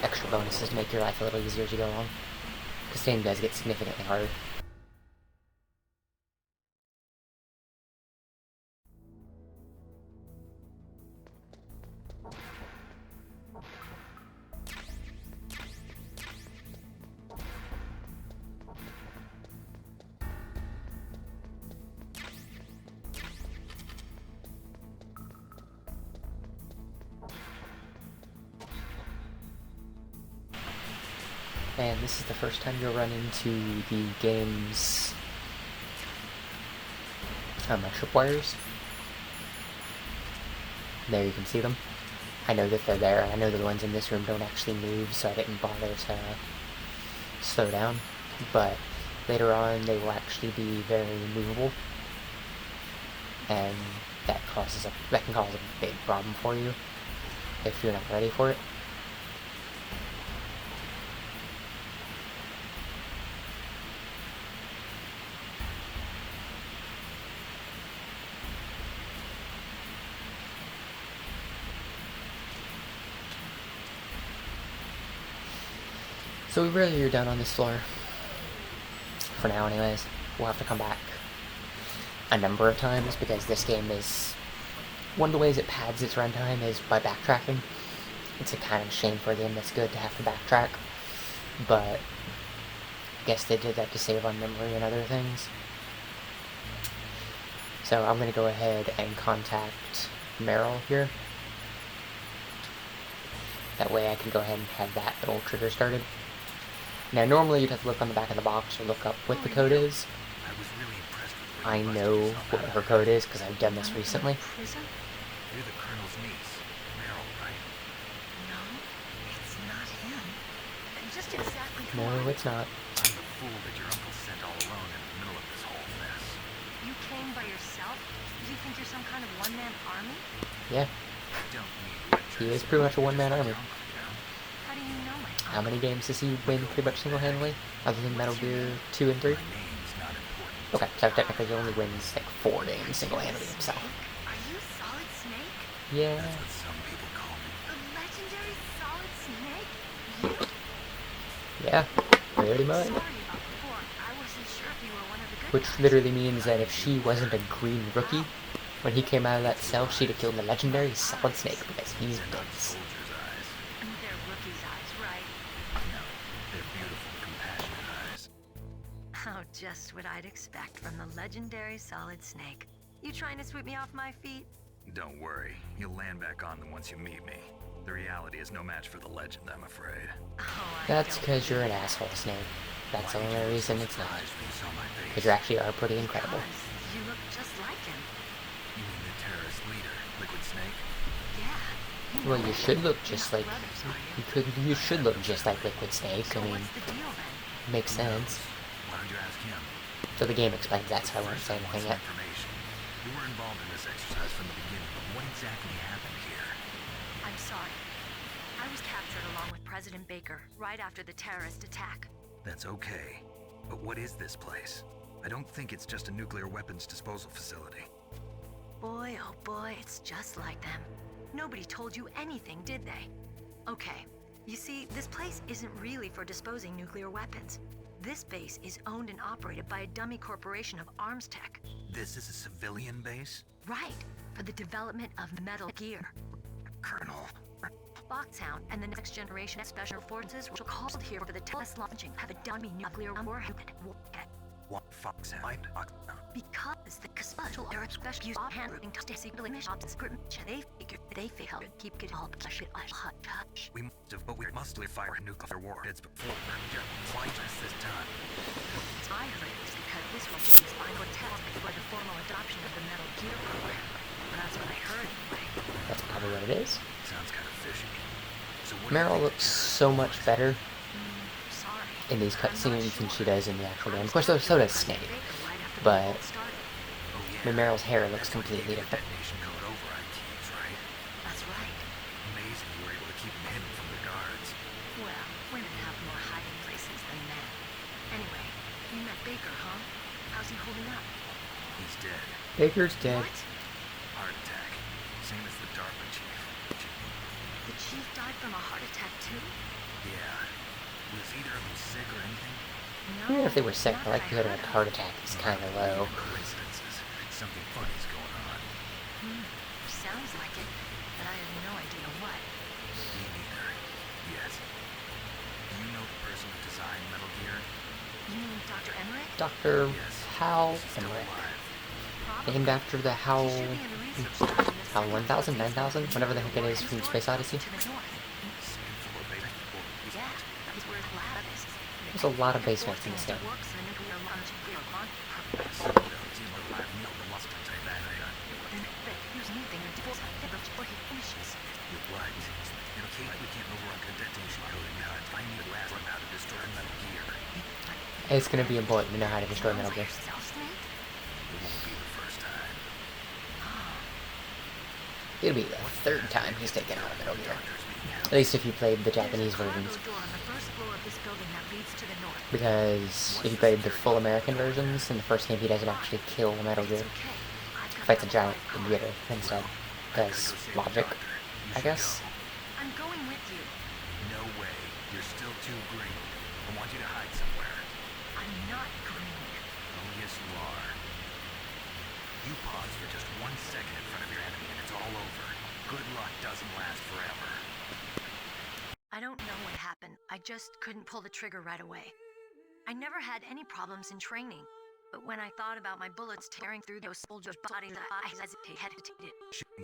extra bonuses to make your life a little easier as you go along, because the game does get significantly harder. And this is the first time you'll run into the game's tripwires. There you can see them. I know that they're there. I know that the ones in this room don't actually move, so I didn't bother to slow down. But later on, they will actually be very movable, and that can cause a big problem for you if you're not ready for it. So we really are done on this floor. For now anyways. We'll have to come back a number of times because this game is... One of the ways it pads its runtime is by backtracking. It's a kind of shame for a game that's good to have to backtrack. But I guess they did that to save on memory and other things. So I'm going to go ahead and contact Meryl here. That way I can go ahead and have that little trigger started. Now, normally you'd have to look on the back of the box or look up what the code is. I know what her code is because I've done this recently. You're the Colonel's niece, Meryl, right? No, it's not him. Just exactly No, it's not. I'm the fool that your uncle sent all alone in the middle of this whole mess. You came by yourself? Do you think you're some kind of one-man army? Yeah, I don't need he is pretty much a one-man army. How do you know my How many games does he win pretty much single-handedly, other than Metal Gear 2 and 3? My name's not important. Okay, so technically he only wins like 4 games single-handedly himself. Are you Solid Snake? Yeah, That's what some people call me. The legendary Solid Snake? You? yeah, pretty much. Sorry about before. I wasn't sure if you were one of the good Which guys. literally means that if she wasn't a green rookie, when he came out of that cell, she'd have killed the legendary Solid Snake because he's nuts. Soldier's eyes. They're rookie's eyes, right? No, they're beautiful, compassionate eyes. Oh, just what I'd expect from the legendary Solid Snake. You trying to sweep me off my feet? Don't worry, you'll land back on them once you meet me. The reality is no match for the legend, I'm afraid. Oh, That's because you're an asshole, Snake. That's the only reason it's not. Surprised when you saw my Because face. you actually are pretty incredible. You look just like him. You mean the terrorist leader, Liquid Snake? Yeah, Well, you should look just like you should look just like Liquid Snake. I mean, What's the deal then? makes sense. Why don't you ask him? So the game explains that, so I won't say Want anything some yet. information. You were involved in this exercise from the beginning, but what exactly happened here? I'm sorry. I was captured along with President Baker right after the terrorist attack. That's okay. But what is this place? I don't think it's just a nuclear weapons disposal facility. Boy, oh boy, it's just like them. Nobody told you anything, did they? Okay, you see, this place isn't really for disposing nuclear weapons. This base is owned and operated by a dummy corporation of arms tech. This is a civilian base? Right, for the development of Metal Gear. Colonel. Foxhound and the next generation special forces were called here for the test launching of a dummy nuclear warhead. What Foxhound? Because the special era special use handling to secret missions, they figured they failed to keep it all hush. We must have fired nuclear warheads before. Why just this time? I heard it was because this was the final test before the formal adoption of the Metal Gear program. That's what I heard anyway. That's probably what it is. Sounds kind of fishy. So what Meryl looks so much better Sorry. in these cutscenes than she does in the actual game. Of course, so does Snake, but I mean, Meryl's hair looks completely different. Detonation code over ITs, right? That's right. Amazing you were able to keep them hidden from the guards. Well, women have more hiding places than men. Anyway, you met Baker, huh? How's he holding up? He's dead. Baker's dead. What? Heart attack. Same as the DARPA chief. The chief died from a heart attack too? Yeah. Was either of them sick or anything? No. Even if they were sick, the not that I likelihood of heard a heart attack is kind of low. Coincidences. Something funny's going on. Sounds like it, but I have no idea what. Me neither. Yet. Do you know the person who designed Metal Gear? You mean Dr. Emmerich? Dr. Yes. Hal Is he still Emmerich. alive? Probably. Named after the Hal... He should be in the research lab in the Hal second 1000, 9000, whatever the heck it is from Space Odyssey. To the north. Second floor basement. Yeah, that's where the lab is. There's a lot of basements in this game. Works in a nuclear launch gear on purpose. Then There's anything to do before he finishes. you're right. In a case we can't overrun the detonation code behind. I need a lab on how to destroy Metal Gear. It's going to be important to know how to destroy Metal Gear. Yourself, Snake? It won't be the first time. It'll be the third time he's taken out a Metal Gear. At least if you played the Japanese There's a versions. cargo door on the first floor of this building that leads to the north. Because if you played the full American versions, in the first game he doesn't actually kill Metal Gear. Okay. I've got Fights a that giant car. emitter instead. Because logic, I guess. I'm going with you. No way. You're still too green. I want you to hide somewhere. I'm not green. Oh, yes, you are. You pause for just 1 second in front of your enemy and it's all over. Good luck doesn't last forever. I don't know what happened. I just couldn't pull the trigger right away. I never had any problems in training. But when I thought about my bullets tearing through those soldiers' bodies, I hesitated.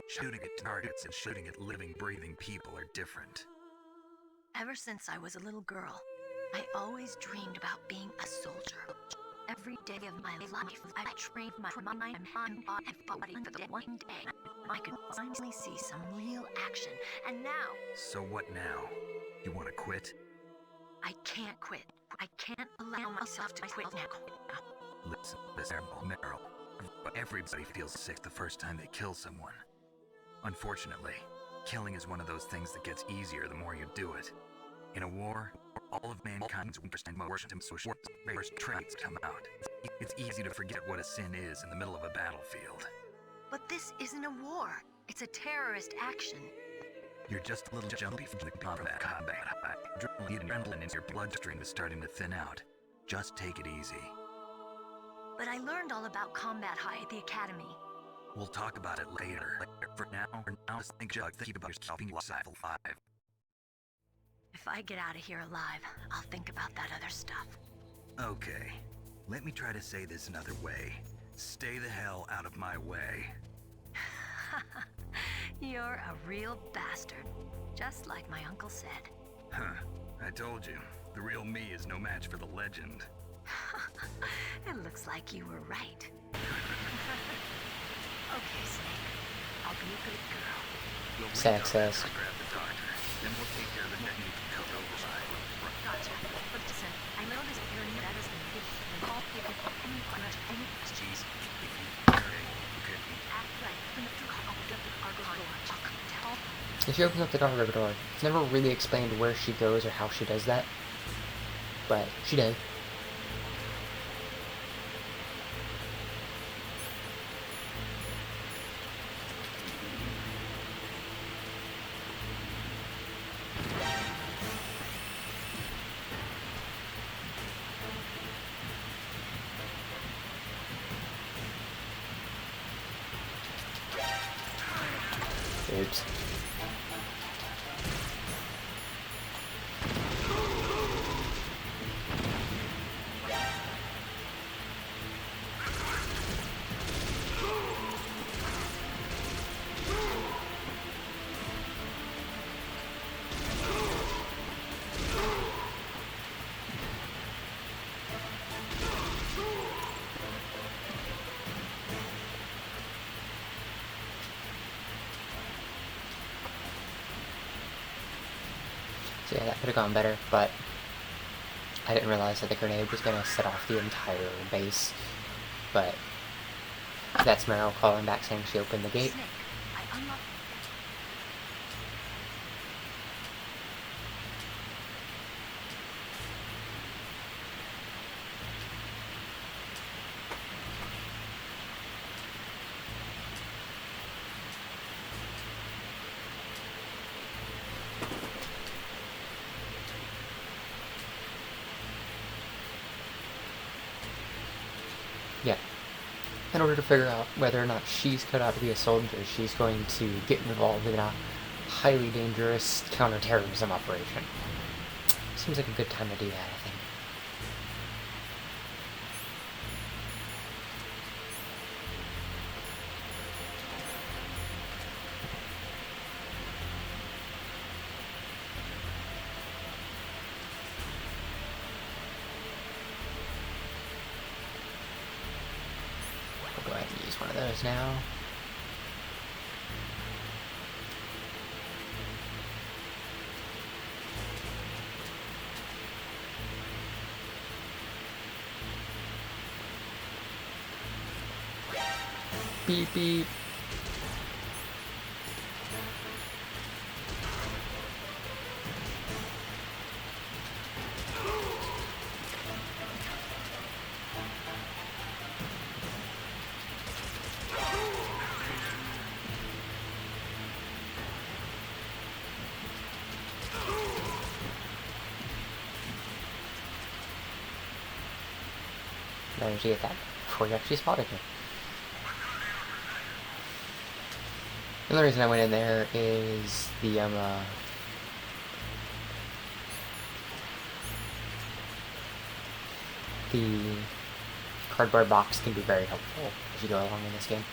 Shooting at targets and shooting at living, breathing people are different. Ever since I was a little girl, I always dreamed about being a soldier. Every day of my life, I trained my mind and body so that one day I could finally see some real action. And now, So what now? You want to quit? I can't quit. I can't allow myself to quit now. Listen, Meryl. Everybody feels sick the first time they kill someone. Unfortunately, killing is one of those things that gets easier the more you do it. In a war, all of mankind's worst and worst traits come out. It's easy to forget what a sin is in the middle of a battlefield. But this isn't a war. It's a terrorist action. You're just a little jumpy from the combat. Adrenaline in your bloodstream is starting to thin out. Just take it easy. But I learned all about combat high at the academy. We'll talk about it later. For now, just think about yourself being alive. If I get out of here alive, I'll think about that other stuff. Okay, let me try to say this another way. Stay the hell out of my way. You're a real bastard, just like my uncle said. Huh, I told you, the real me is no match for the legend. It looks like you were right. Okay, Snake. I'll be a good girl. Sexist. Grab the doctor, then we'll take care of the technique code override. Gotcha. But listen, I know this you're new at us and call people any Jeez. Okay. act right. When the two opened up the cargo door, tell If she opens up the cargo door, it's never really explained where she goes or how she does that. But she does. Oops. So yeah, that could have gone better, but I didn't realize that the grenade was going to set off the entire base. But that's Meryl calling back saying she opened the gate. Snake. I unlocked. Yeah. In order to figure out whether or not she's cut out to be a soldier, she's going to get involved in a highly dangerous counterterrorism operation. Seems like a good time to do that, I think. I'll go ahead and use one of those now. Beep beep. Managed to get that before you actually spotted me. The only reason I went in there is the cardboard box can be very helpful as you go along in this game.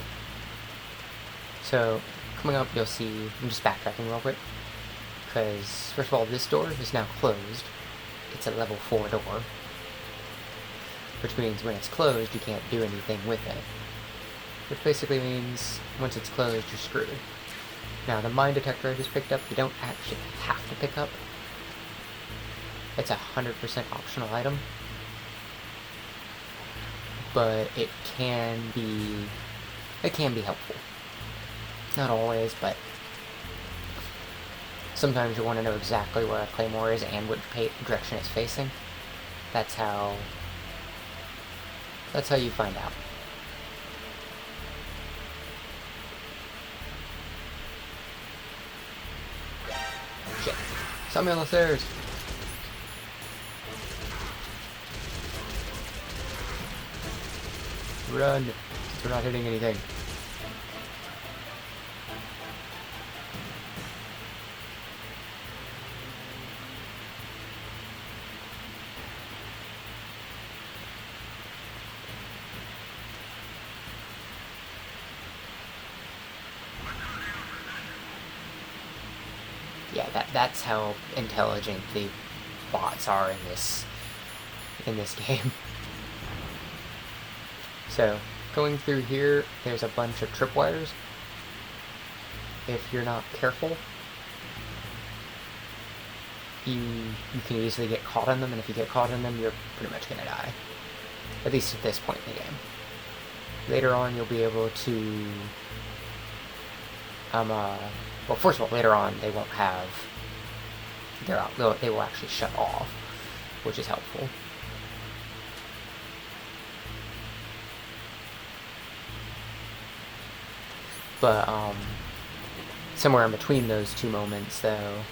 So, coming up you'll see, I'm just backtracking real quick, because first of all this door is now closed. It's a level 4 door, which means when it's closed you can't do anything with it. Which basically means once it's closed, you're screwed. Now, the mine detector I just picked up, you don't actually have to pick up. It's a 100% optional item. But it can be helpful. Not always, but sometimes you want to know exactly where a claymore is and which direction it's facing. That's how you find out. Shit. Saw me on the stairs. Run. We're not hitting anything. Yeah, that's how intelligent the bots are in this game. So, going through here, there's a bunch of tripwires. if you're not careful, you can easily get caught in them, and if you get caught in them, you're pretty much gonna die. At least at this point in the game. Later on, you'll be able to, well, first of all, later on, they won't have, they will actually shut off, which is helpful. But, somewhere in between those two moments, though,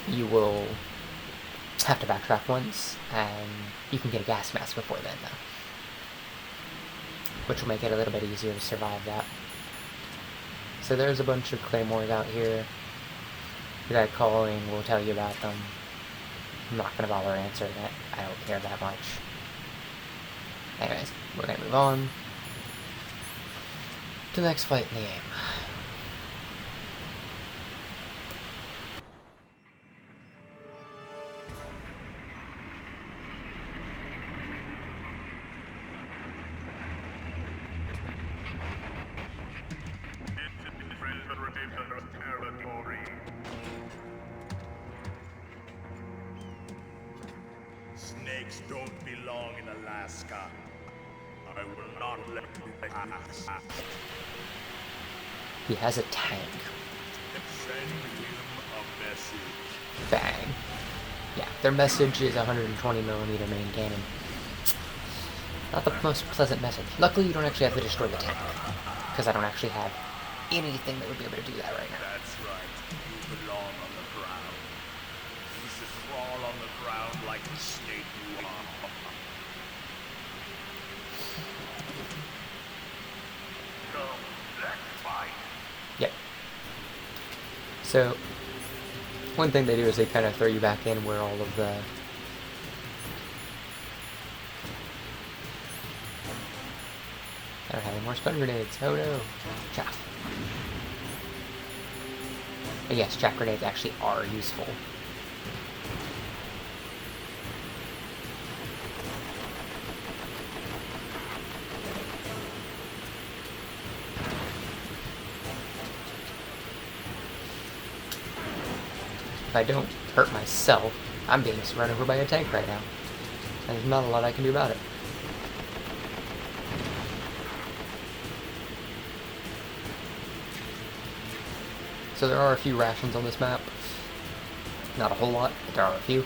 you will have to backtrack once, and you can get a gas mask before then, though. Which will make it a little bit easier to survive that. So there's a bunch of claymores out here. The guy calling will tell you about them. I'm not going to bother answering it. I don't care that much. Anyways, we're going to move on to the next fight in the game. Snakes don't belong in Alaska. I will not let you pass. He has a tank. Send him a message. Bang. Yeah, their message is 120mm main cannon. Not the most pleasant message. Luckily, you don't actually have to destroy the tank, because I don't actually have anything that would be able to do that right now. That's right. You belong on the ground. You should crawl on the ground like the snake you are. Come, let's fight. Yep. So, one thing they do is they kind of throw you back in where all of the... I don't have any more stun grenades. Oh no. Chaff. But yes, chaff grenades actually are useful. If I don't hurt myself, I'm being run over by a tank right now. And there's not a lot I can do about it. So there are a few rations on this map. Not a whole lot, but there are a few.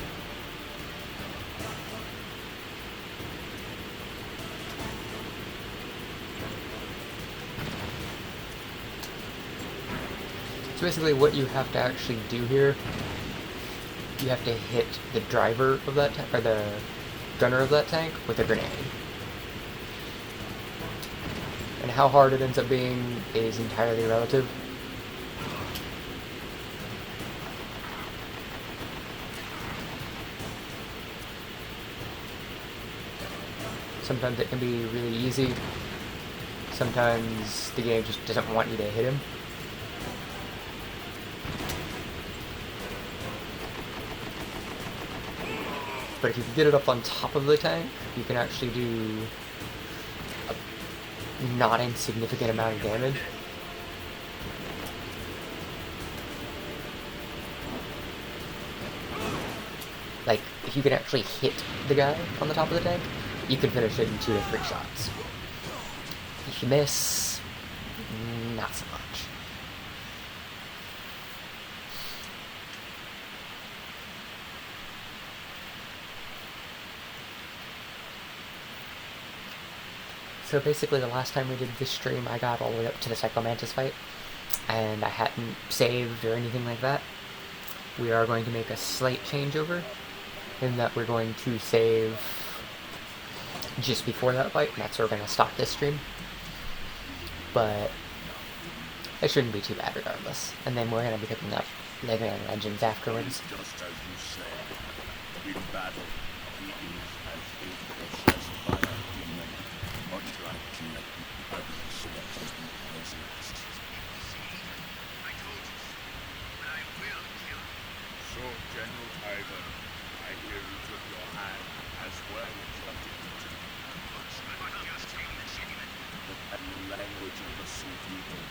So basically what you have to actually do here, you have to hit the driver of that tank, or the gunner of that tank, with a grenade. And how hard it ends up being is entirely relative. Sometimes it can be really easy. Sometimes the game just doesn't want you to hit him. But if you can get it up on top of the tank, you can actually do a not insignificant amount of damage. Like, if you can actually hit the guy on the top of the tank, you can finish it in 2 to 3 shots. If you miss, not so much. So basically the last time we did this stream, I got all the way up to the Psychomantis fight, and I hadn't saved or anything like that. We are going to make a slight changeover, in that we're going to save just before that fight, and that's where we're going to stop this stream. But it shouldn't be too bad regardless. And then we're going to be picking up Living Legends afterwards. Just as you say, in battle, he is as if possessed by a demon, or trying to make others select places. I told you, but I will kill you. So, General Ivan, I hear you took your hand as well as your dignity. But just taking the chicken. And the language of the sea people.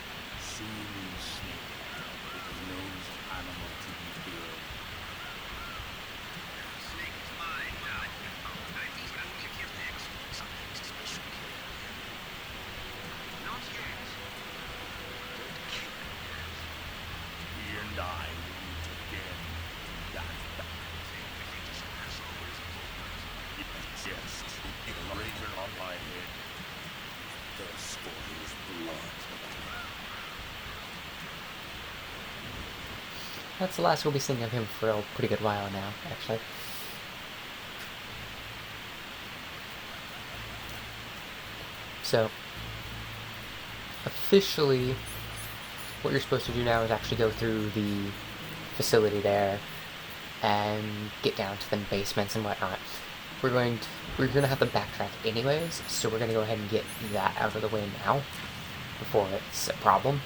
That's the last we'll be seeing of him for a pretty good while now, actually. So, officially, what you're supposed to do now is actually go through the facility there and get down to the basements and whatnot. We're gonna have to backtrack anyways, so we're gonna go ahead and get that out of the way now before it's a problem,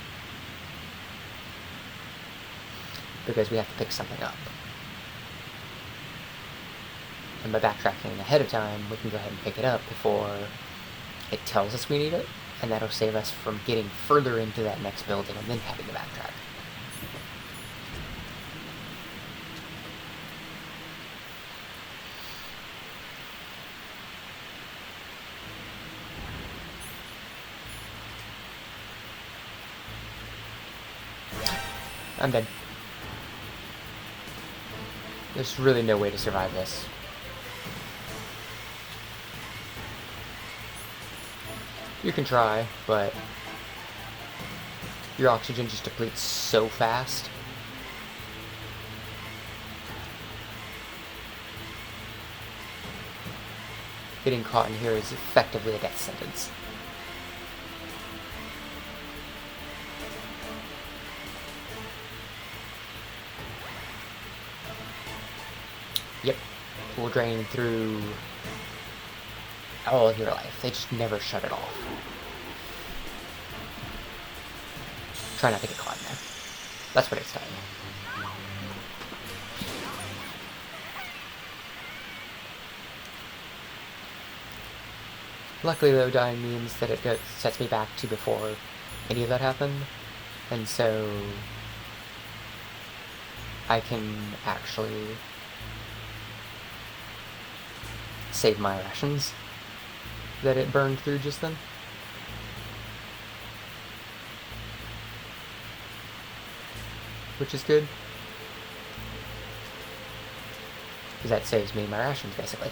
because we have to pick something up. And by backtracking ahead of time, we can go ahead and pick it up before it tells us we need it, and that'll save us from getting further into that next building and then having to backtrack. I'm dead. There's really no way to survive this. You can try, but your oxygen just depletes so fast. Getting caught in here is effectively a death sentence. Yep, will drain through all of your life. They just never shut it off. Try not to get caught in there. That's what it's telling you. Luckily though, dying means that it sets me back to before any of that happened, and so I can actually save my rations that it burned through just then. Which is good, because that saves me my rations, basically.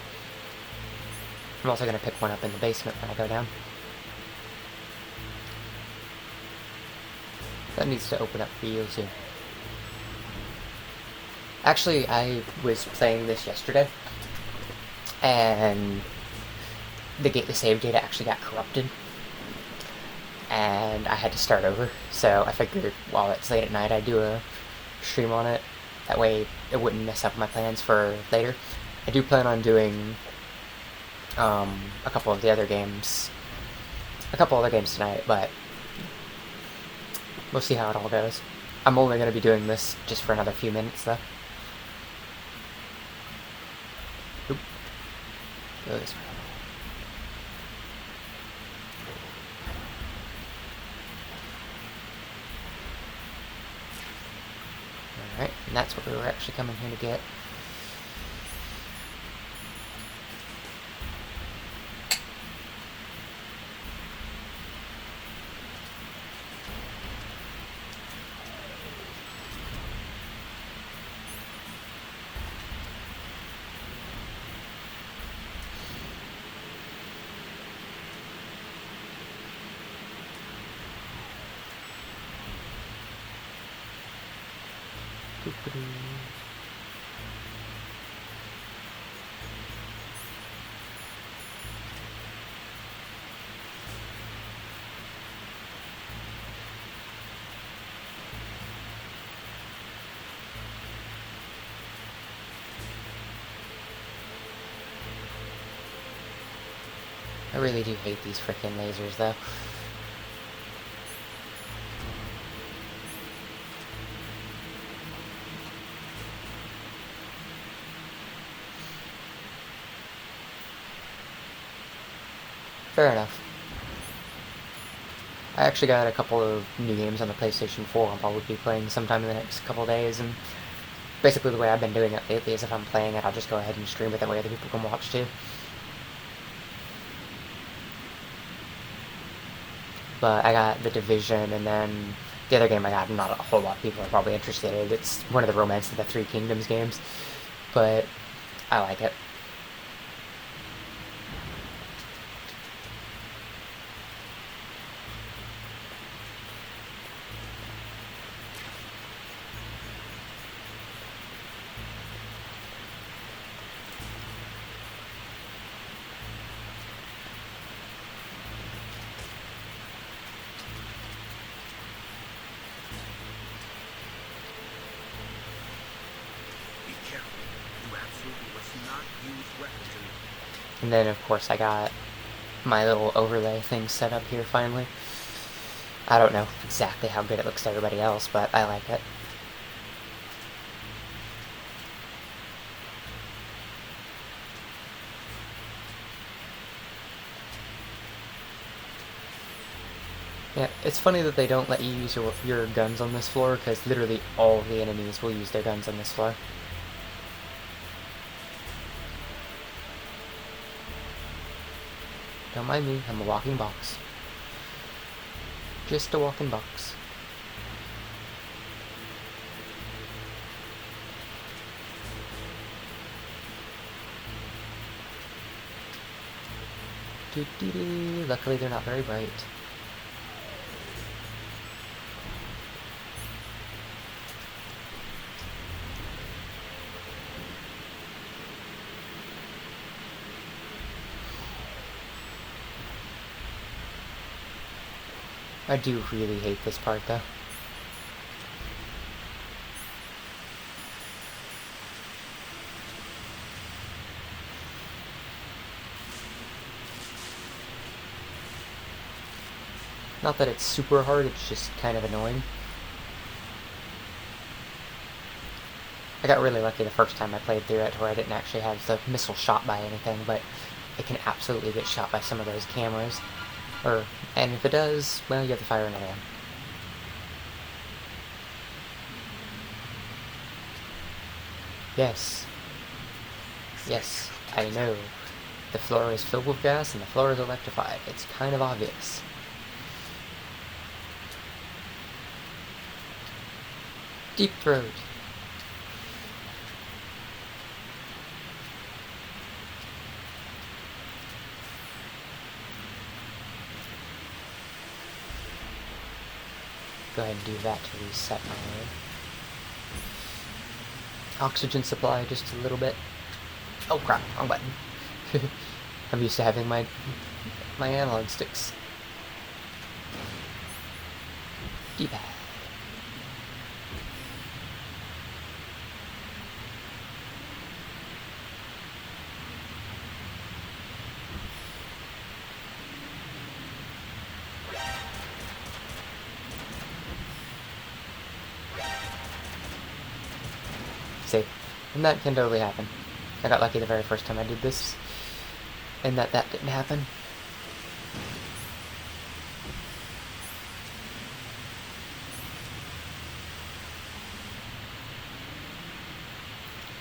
I'm also going to pick one up in the basement when I go down. That needs to open up for you soon. Actually, I was playing this yesterday, and the save data actually got corrupted, and I had to start over. So I figured while it's late at night, I'd do a stream on it. That way it wouldn't mess up my plans for later. I do plan on doing a couple other games tonight, but we'll see how it all goes. I'm only going to be doing this just for another few minutes, though. Oop. Go this way. Alright, and that's what we were actually coming here to get. I really do hate these frickin' lasers, though. Fair enough. I actually got a couple of new games on the PlayStation 4 I'll probably be playing sometime in the next couple of days, and basically the way I've been doing it lately is if I'm playing it, I'll just go ahead and stream it, that way other people can watch too. But I got The Division, and then the other game I got, not a whole lot of people are probably interested in. It's one of the Romance of the Three Kingdoms games, but I like it. not use weapons in And then, of course, I got my little overlay thing set up here finally. I don't know exactly how good it looks to everybody else, but I like it. Yeah, it's funny that they don't let you use your guns on this floor, because literally all of the enemies will use their guns on this floor. Don't mind me, I'm a walking box. Just a walking box. Doo-doo-doo. Luckily they're not very bright. I do really hate this part, though. Not that it's super hard, it's just kind of annoying. I got really lucky the first time I played through it, where I didn't actually have the missile shot by anything, but it can absolutely get shot by some of those cameras. And if it does, well, you have to fire another one. Yes. Yes, I know. The floor is filled with gas and the floor is electrified. It's kind of obvious. Deep throat. Go ahead and do that to reset my oxygen supply just a little bit. Oh crap, wrong button. I'm used to having my analog sticks. D-pad. See, and that can totally happen. I got lucky the very first time I did this, and that didn't happen.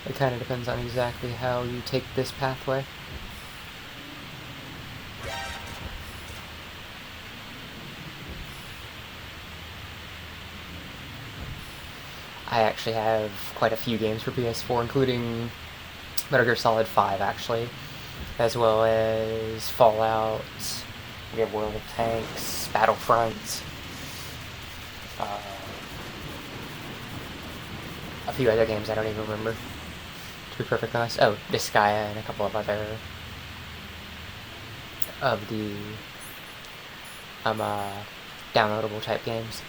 It kind of depends on exactly how you take this pathway. I actually have quite a few games for PS4, including Metal Gear Solid 5, actually, as well as Fallout, we have World of Tanks, Battlefront, a few other games I don't even remember, to be perfectly honest. Oh, Disgaea and a couple of other of the downloadable type games.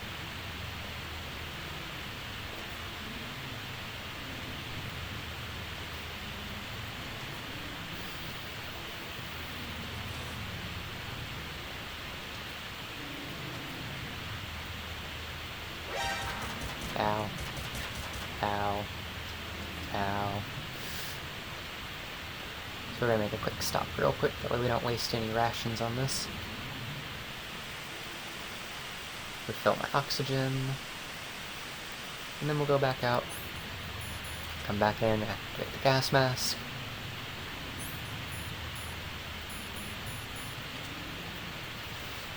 Ow. Ow. Ow. So we're gonna make a quick stop real quick, that way we don't waste any rations on this. Refill my oxygen. And then we'll go back out. Come back in, activate the gas mask.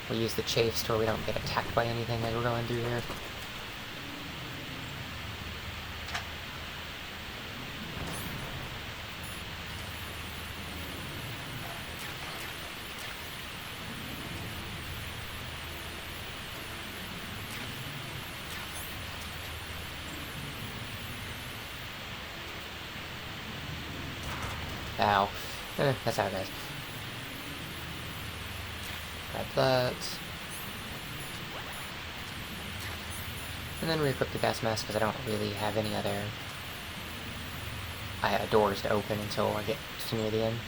We'll use the chase so we don't get attacked by anything as we're going through here. Ow. That's how it goes. Grab that. And then re-equip the gas mask, because I don't really have any other doors to open until I get to near the end.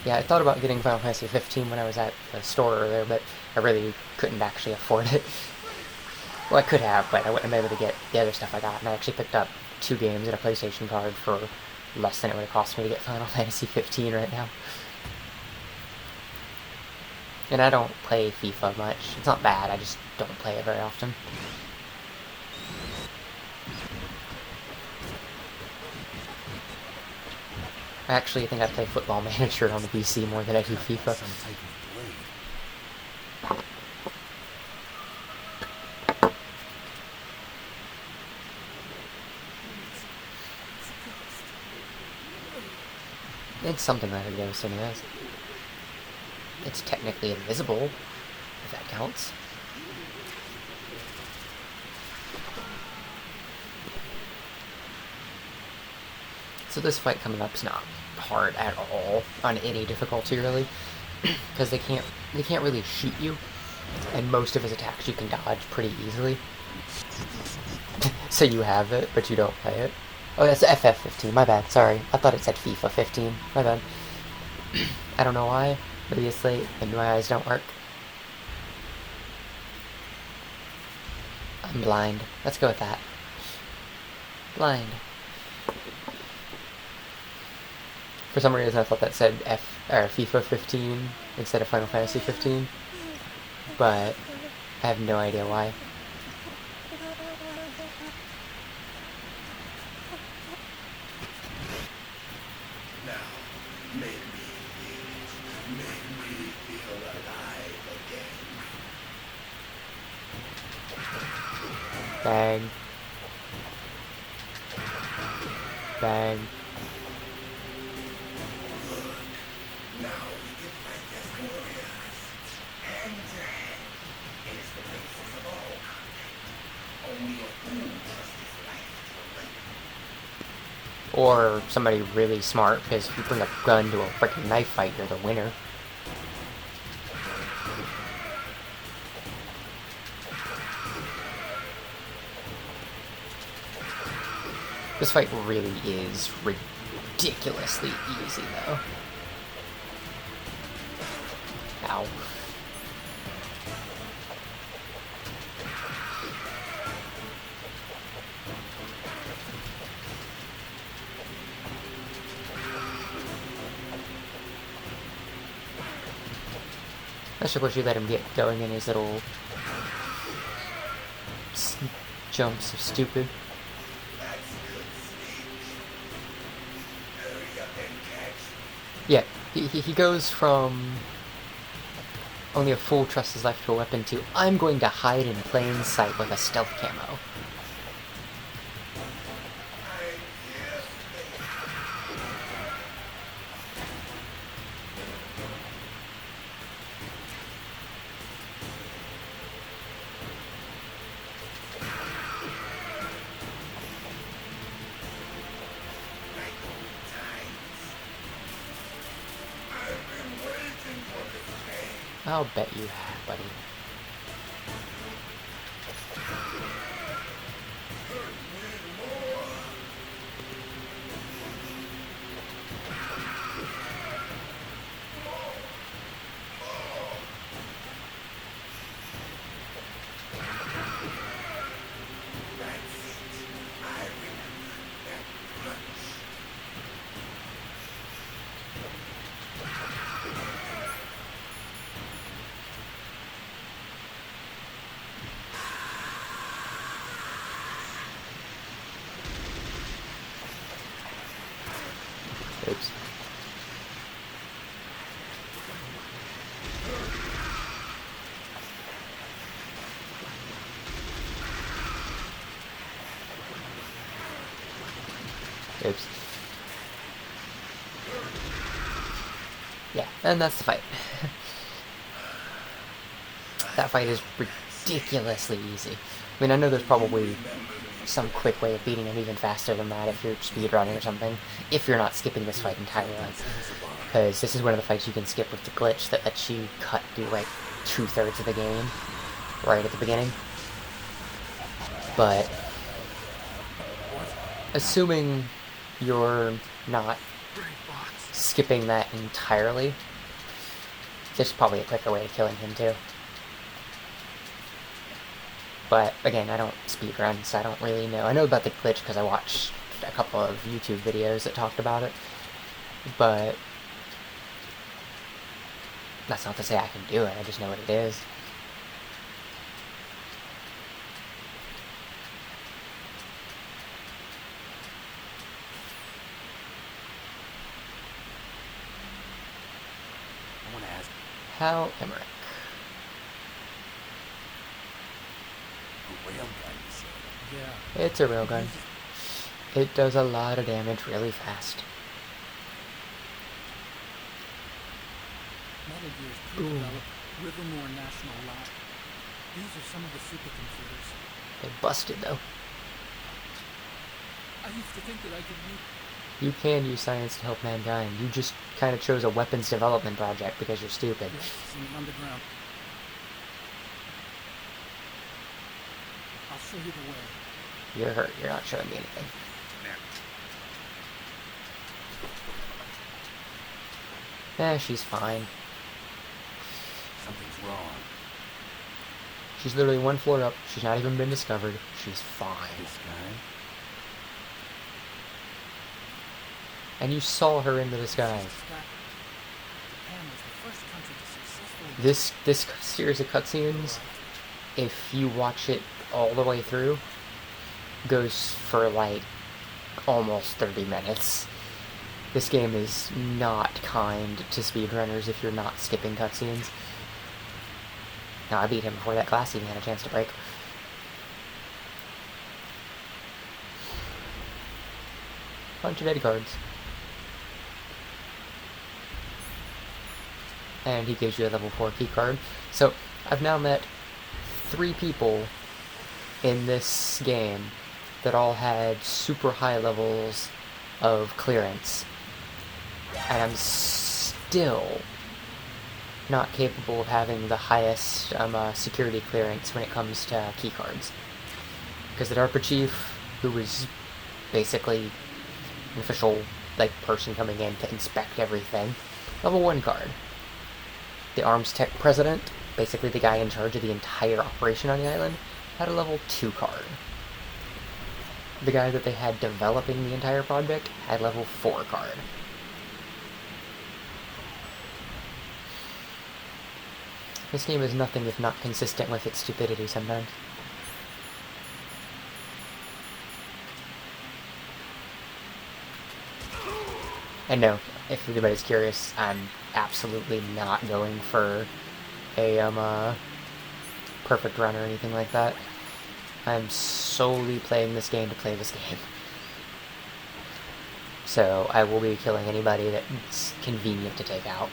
Yeah, I thought about getting Final Fantasy 15 when I was at the store earlier, but I really couldn't actually afford it. Well, I could have, but I wouldn't have been able to get the other stuff I got, and I actually picked up 2 games and a PlayStation card for less than it would have cost me to get Final Fantasy 15 right now. And I don't play FIFA much. It's not bad, I just don't play it very often. Actually, I think I play Football Manager on the PC more than I do FIFA. Some type of blade. It's something like a ghost anyways. It's technically invisible, if that counts. So this fight coming up is not hard at all on any difficulty really, because they can't really shoot you, and most of his attacks you can dodge pretty easily. So you have it, but you don't play it. Oh, that's FF15, my bad, sorry. I thought it said FIFA 15, my bad. I don't know why, but obviously, and my eyes don't work. I'm blind. Let's go with that. Blind. For some reason I thought that said FIFA 15 instead of Final Fantasy 15, but I have no idea why. Bang. Bang. Or somebody really smart, because if you bring a gun to a freaking knife fight, you're the winner. This fight really is ridiculously easy, though. Ow. I suppose you let him get going in his little jumps of stupid. Yeah, he goes from only a fool trusts his life to a weapon to I'm going to hide in plain sight with a stealth camo. I'll bet you have, buddy. Oops. Oops. Yeah, and that's the fight. That fight is ridiculously easy. I mean, I know there's probably some quick way of beating him even faster than that if you're speedrunning or something, if you're not skipping this fight entirely. Because this is one of the fights you can skip with the glitch that lets you cut through like 2/3 of the game right at the beginning. But assuming you're not skipping that entirely, there's probably a quicker way to killing him too. But again, I don't speedrun, so I don't really know. I know about the glitch because I watched a couple of YouTube videos that talked about it, but that's not to say I can do it, I just know what it is. I want to ask, Hal Emmerich. a railgun, you said? Yeah. It's a railgun. It does a lot of damage really fast. Metal Gear's pre-developed Rivermore National Lab. These are some of the supercomputers. They busted though. I used to think that I could use... You can use science to help mankind. You just kind of chose a weapons development project because you're stupid. Yes, in the underground. I'll show you the way. You're hurt. You're not showing me anything. She's fine. Something's wrong. She's literally one floor up. She's not even been discovered. She's fine. This guy? And you saw her into the sky. Japan was the first country to successfully... This series of cutscenes, if you watch it all the way through, goes for like almost 30 minutes. This game is not kind to speedrunners if you're not skipping cutscenes. Now, I beat him before that glass even had a chance to break. Bunch of Eddie cards. And he gives you a level 4 key card. So, I've now met 3 people in this game that all had super high levels of clearance. And I'm still not capable of having the highest security clearance when it comes to keycards. Because the DARPA chief, who was basically an official person coming in to inspect everything, level 1 card. The Arms Tech president, basically the guy in charge of the entire operation on the island, had a level 2 card. The guy that they had developing the entire project had level 4 card. This game is nothing if not consistent with its stupidity sometimes. And no, if anybody's curious, I'm absolutely not going for a perfect run or anything like that. I'm solely playing this game to play this game. So I will be killing anybody that's convenient to take out.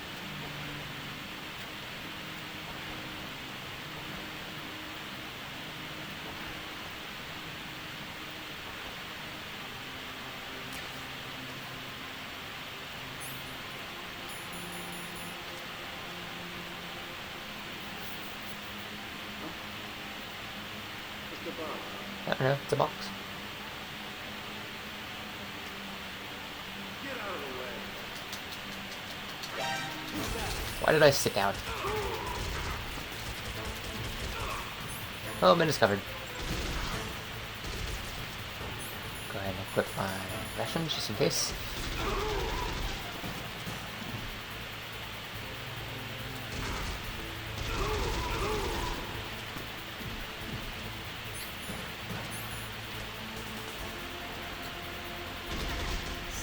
I don't know, it's a box. Why did I sit down? Oh, been discovered. Go ahead and equip my rations just in case.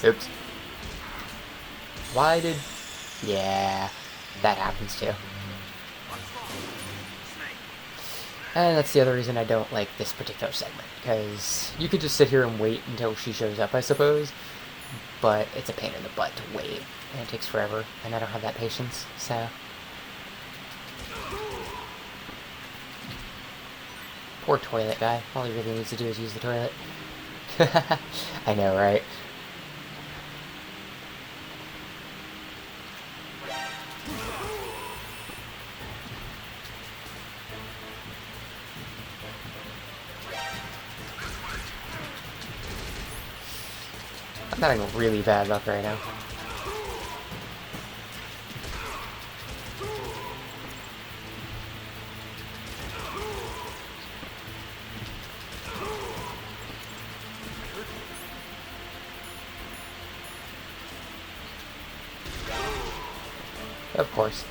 Oops. Why did... Yeah, that happens too. And that's the other reason I don't like this particular segment, because you could just sit here and wait until she shows up, I suppose, but it's a pain in the butt to wait, and it takes forever, and I don't have that patience, so... Poor toilet guy. All he really needs to do is use the toilet. I know, right? I'm having really bad luck right now. Of course.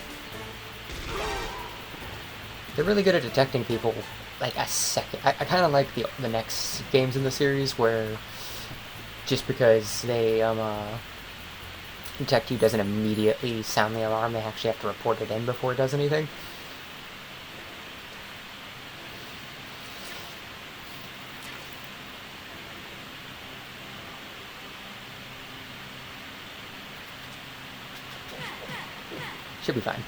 They're really good at detecting people like a second. I kind of like the next games in the series where just because they detect you doesn't immediately sound the alarm, they actually have to report it in before it does anything. Should be fine.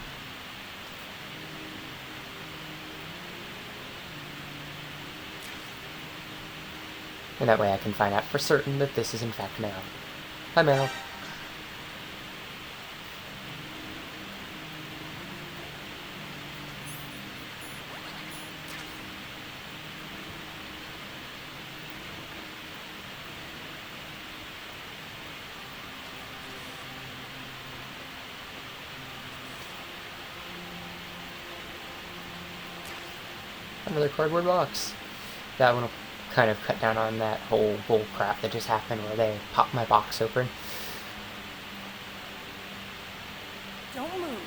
And that way I can find out for certain that this is in fact Meryl. Hi, Meryl. Another cardboard box. That one will kind of cut down on that whole bull crap that just happened where they popped my box open. Don't move.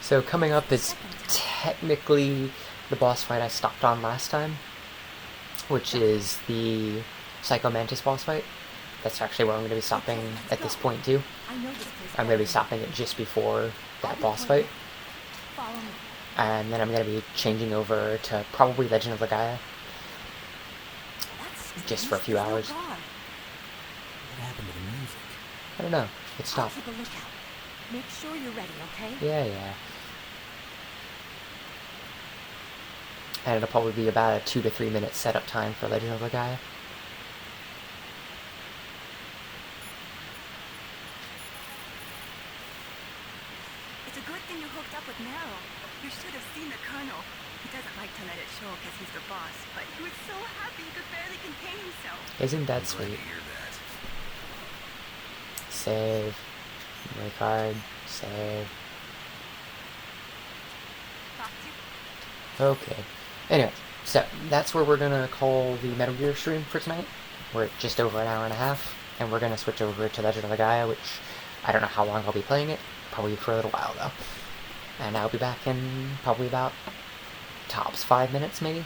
So coming up is technically the boss fight I stopped on last time, which is the Psycho Mantis boss fight. That's actually where I'm going to be stopping at this point too. I'm going to be stopping it just before that boss fight. And then I'm going to be changing over to probably Legend of Legaia. Just for a few hours. What happened to the music? I don't know. It stopped. Keep a lookout. Make sure you're ready, okay? Yeah. And it'll probably be about a 2 to 3 minute setup time for Legend of Legaia. It's a good thing you hooked up with Meryl. You should have seen the Colonel. He doesn't like to let it show because he's the boss, but he was so happy he could barely contain himself. Isn't that Glad to sweet? hear that. Save. Memory card. Save. Okay. Anyway, so that's where we're gonna call the Metal Gear stream for tonight. We're at just over an hour and a half, and we're gonna switch over to Legend of Legaia, which I don't know how long I'll be playing it. Probably for a little while though. And I'll be back in probably about tops 5 minutes maybe.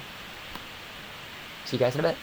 See you guys in a bit.